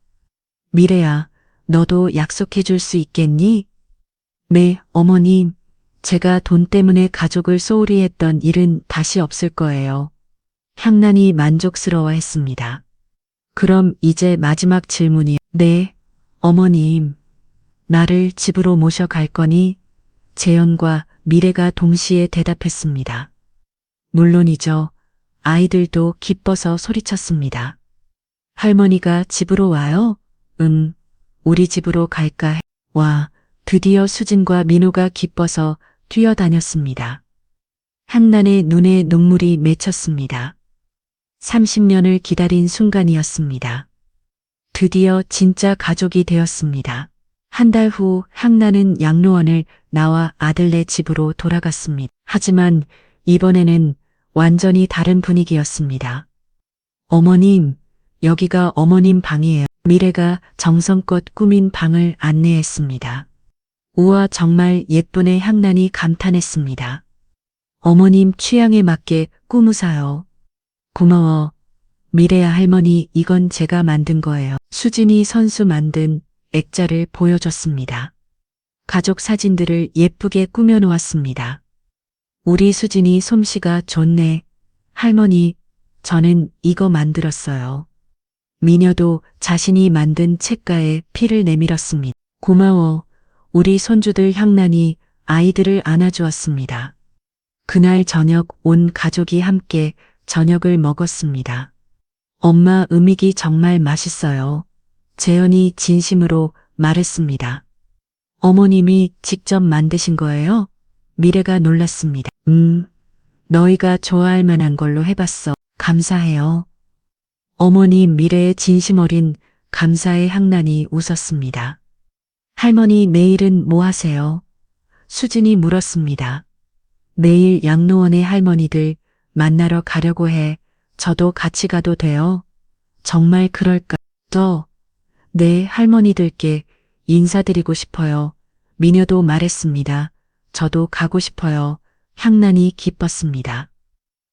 미래야, 너도 약속해 줄 수 있겠니? 네, 어머님. 제가 돈 때문에 가족을 소홀히 했던 일은 다시 없을 거예요. 향란이 만족스러워했습니다. 그럼 이제 마지막 질문이요. 네, 어머님. 나를 집으로 모셔갈 거니? 재현과 미래가 동시에 대답했습니다. 물론이죠. 아이들도 기뻐서 소리쳤습니다. 할머니가 집으로 와요? 우리 집으로 갈까 해. 와, 드디어 수진과 민호가 기뻐서 뛰어다녔습니다. 향란의 눈에 눈물이 맺혔습니다. 30년을 기다린 순간이었습니다. 드디어 진짜 가족이 되었습니다. 한 달 후 향란은 양로원을 나와 아들네 집으로 돌아갔습니다. 하지만 이번에는 완전히 다른 분위기였습니다. 어머님, 여기가 어머님 방이에요. 미래가 정성껏 꾸민 방을 안내했습니다. 우와, 정말 예쁘네. 향란이 감탄했습니다. 어머님 취향에 맞게 꾸무사요. 고마워. 미래야, 할머니, 이건 제가 만든 거예요. 수진이 선수 만든 액자를 보여줬습니다. 가족 사진들을 예쁘게 꾸며놓았습니다. 우리 수진이 솜씨가 좋네. 할머니, 저는 이거 만들었어요. 미녀도 자신이 만든 책가에 피를 내밀었습니다. 고마워. 우리 손주들. 향란이 아이들을 안아주었습니다. 그날 저녁 온 가족이 함께 저녁을 먹었습니다. 엄마, 음식이 정말 맛있어요. 재현이 진심으로 말했습니다. 어머님이 직접 만드신 거예요? 미래가 놀랐습니다. 너희가 좋아할 만한 걸로 해봤어. 감사해요. 어머니 미래의 진심 어린 감사의 향난이 웃었습니다. 할머니 내일은 뭐 하세요? 수진이 물었습니다. 내일 양로원의 할머니들 만나러 가려고 해. 저도 같이 가도 돼요? 정말 그럴까? 네, 할머니들께 인사드리고 싶어요. 미녀도 말했습니다. 저도 가고 싶어요. 향난이 기뻤습니다.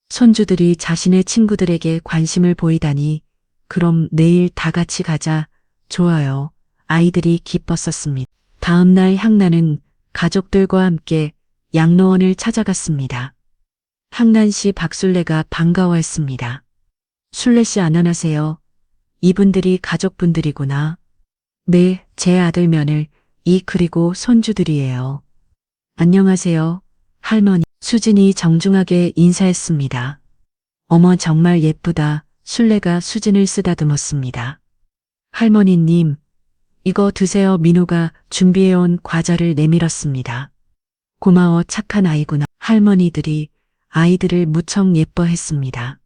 손주들이 자신의 친구들에게 관심을 보이다니, 그럼 내일 다 같이 가자. 좋아요. 아이들이 기뻤었습니다. 다음 날 향난은 가족들과 함께 양로원을 찾아갔습니다. 향난 씨 박술래가 반가워했습니다. 술래 씨 안녕하세요. 이분들이 가족분들이구나. 네, 제 아들 며느리 그리고 손주들이에요. 안녕하세요. 할머니. 수진이 정중하게 인사했습니다. 어머 정말 예쁘다. 술래가 수진을 쓰다듬었습니다. 할머니님, 이거 드세요. 민호가 준비해온 과자를 내밀었습니다. 고마워 착한 아이구나. 할머니들이 아이들을 무척 예뻐했습니다.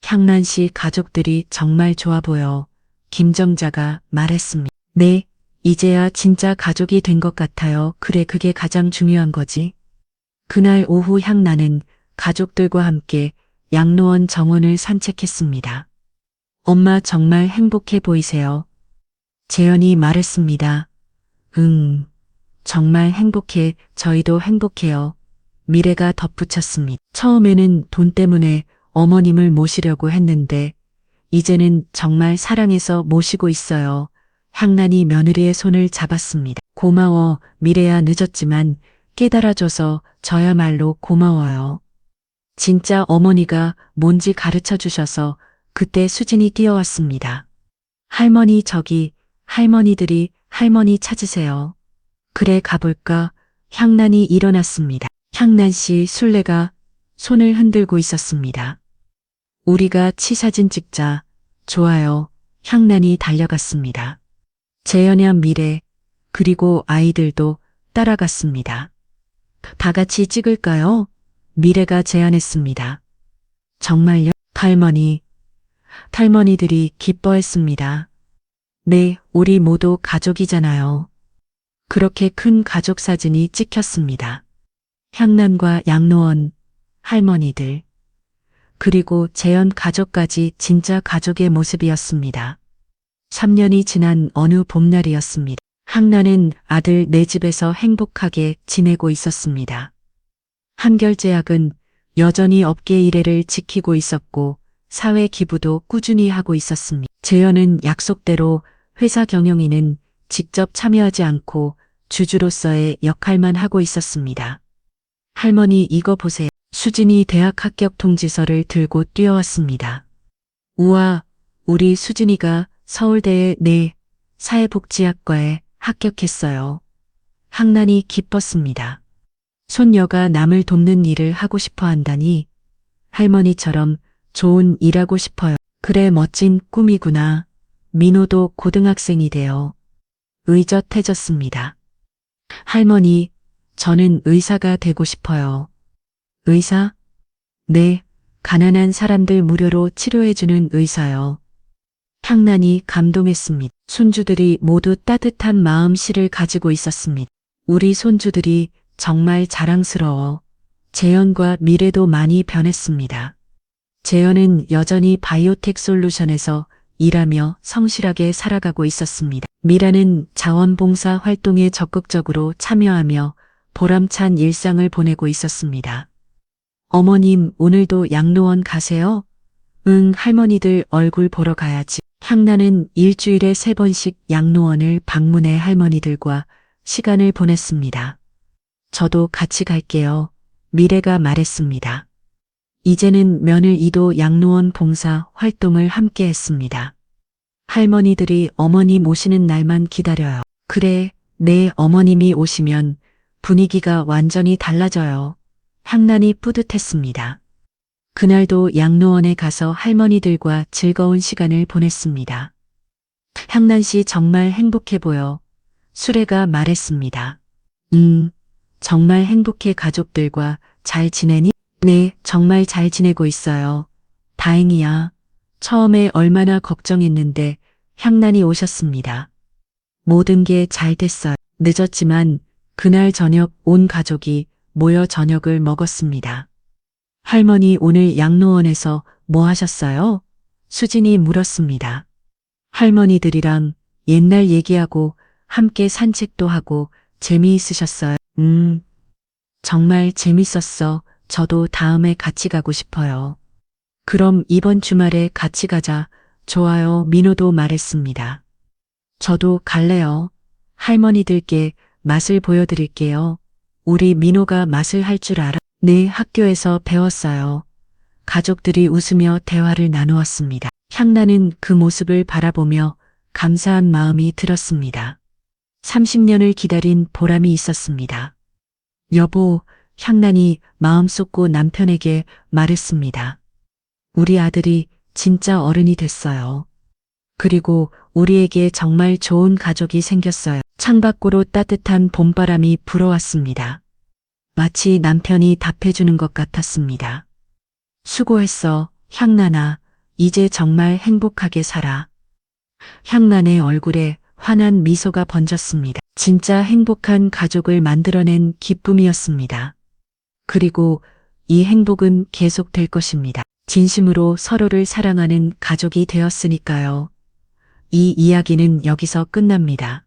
향난 씨 가족들이 정말 좋아 보여. 김정자가 말했습니다. 네, 이제야 진짜 가족이 된 것 같아요. 그래, 그게 가장 중요한 거지. 그날 오후 향난은 가족들과 함께 양로원 정원을 산책했습니다. 엄마 정말 행복해 보이세요. 재현이 말했습니다. 정말 행복해. 저희도 행복해요. 미래가 덧붙였습니다. 처음에는 돈 때문에 어머님을 모시려고 했는데 이제는 정말 사랑해서 모시고 있어요. 향난이 며느리의 손을 잡았습니다. 고마워. 미래야 늦었지만 깨달아줘서 저야말로 고마워요. 진짜 어머니가 뭔지 가르쳐 주셔서 그때 수진이 뛰어왔습니다. 할머니 저기 할머니들이 할머니 찾으세요. 그래 가볼까? 향난이 일어났습니다. 향난 씨 술래가 손을 흔들고 있었습니다. 우리가 치사진 찍자. 좋아요. 향난이 달려갔습니다. 재현이와 미래 그리고 아이들도 따라갔습니다. 다 같이 찍을까요? 미래가 제안했습니다. 정말요? 탈머니들이 기뻐했습니다. 네, 우리 모두 가족이잖아요. 그렇게 큰 가족 사진이 찍혔습니다. 향난과 양로원, 할머니들, 그리고 재현 가족까지 진짜 가족의 모습이었습니다. 3년이 지난 어느 봄날이었습니다. 향난은 아들 네 집에서 행복하게 지내고 있었습니다. 한결제약은 여전히 업계 일회를 지키고 있었고 사회 기부도 꾸준히 하고 있었습니다. 재현은 약속대로 회사 경영인은 직접 참여하지 않고 주주로서의 역할만 하고 있었습니다. 할머니 이거 보세요. 수진이 대학 합격 통지서를 들고 뛰어왔습니다. 우와, 우리 수진이가 서울대의 사회복지학과에 합격했어요. 향난이 기뻤습니다. 손녀가 남을 돕는 일을 하고 싶어 한다니 할머니처럼 좋은 일하고 싶어요. 그래 멋진 꿈이구나. 민호도 고등학생이 되어 의젓해졌습니다. 할머니, 저는 의사가 되고 싶어요. 의사? 네, 가난한 사람들 무료로 치료해주는 의사요. 향난이 감동했습니다. 손주들이 모두 따뜻한 마음씨를 가지고 있었습니다. 우리 손주들이 정말 자랑스러워. 재현과 미래도 많이 변했습니다. 재현은 여전히 바이오텍 솔루션에서 일하며 성실하게 살아가고 있었습니다. 미라는 자원봉사 활동에 적극적으로 참여하며 보람찬 일상을 보내고 있었습니다. 어머님, 오늘도 양로원 가세요? 응, 할머니들 얼굴 보러 가야지. 향난은 일주일에 3번씩 양로원을 방문해 할머니들과 시간을 보냈습니다. 저도 같이 갈게요. 미래가 말했습니다. 이제는 며느리도 양로원 봉사 활동을 함께 했습니다. 할머니들이 어머니 모시는 날만 기다려요. 그래, 내 어머님이 오시면 분위기가 완전히 달라져요. 향난이 뿌듯했습니다. 그날도 양로원에 가서 할머니들과 즐거운 시간을 보냈습니다. 향난 씨 정말 행복해 보여. 수레가 말했습니다. 정말 행복해. 가족들과 잘 지내니? 네, 정말 잘 지내고 있어요. 다행이야. 처음에 얼마나 걱정했는데 향난이 오셨습니다. 모든 게 잘 됐어요. 늦었지만 그날 저녁 온 가족이 모여 저녁을 먹었습니다. 할머니 오늘 양로원에서 뭐 하셨어요? 수진이 물었습니다. 할머니들이랑 옛날 얘기하고 함께 산책도 하고 재미있으셨어요. 정말 재밌었어. 저도 다음에 같이 가고 싶어요. 그럼 이번 주말에 같이 가자. 좋아요. 민호도 말했습니다. 저도 갈래요. 할머니들께 맛을 보여드릴게요. 우리 민호가 맛을 할 줄 알아. 네, 학교에서 배웠어요. 가족들이 웃으며 대화를 나누었습니다. 향나는 그 모습을 바라보며 감사한 마음이 들었습니다. 30년을 기다린 보람이 있었습니다. 여보, 향난이 마음 쏟고 남편에게 말했습니다. 우리 아들이 진짜 어른이 됐어요. 그리고 우리에게 정말 좋은 가족이 생겼어요. 창밖으로 따뜻한 봄바람이 불어왔습니다. 마치 남편이 답해주는 것 같았습니다. 수고했어, 향난아. 이제 정말 행복하게 살아. 향난의 얼굴에 환한 미소가 번졌습니다. 진짜 행복한 가족을 만들어낸 기쁨이었습니다. 그리고 이 행복은 계속될 것입니다. 진심으로 서로를 사랑하는 가족이 되었으니까요. 이 이야기는 여기서 끝납니다.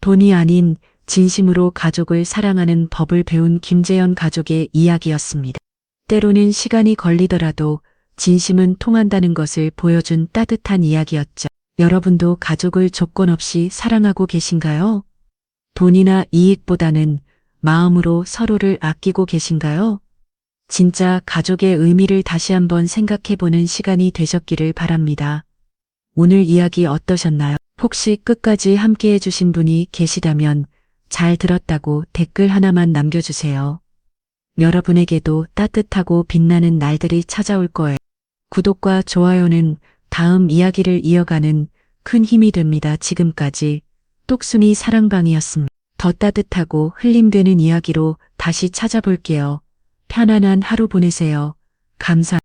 돈이 아닌 진심으로 가족을 사랑하는 법을 배운 김재현 가족의 이야기였습니다. 때로는 시간이 걸리더라도 진심은 통한다는 것을 보여준 따뜻한 이야기였죠. 여러분도 가족을 조건 없이 사랑하고 계신가요? 돈이나 이익보다는 마음으로 서로를 아끼고 계신가요? 진짜 가족의 의미를 다시 한번 생각해보는 시간이 되셨기를 바랍니다. 오늘 이야기 어떠셨나요? 혹시 끝까지 함께 해주신 분이 계시다면 잘 들었다고 댓글 하나만 남겨주세요. 여러분에게도 따뜻하고 빛나는 날들이 찾아올 거예요. 구독과 좋아요는 다음 이야기를 이어가는 큰 힘이 됩니다. 지금까지 똑순이 사랑방이었습니다. 더 따뜻하고 힐링되는 이야기로 다시 찾아볼게요. 편안한 하루 보내세요. 감사합니다.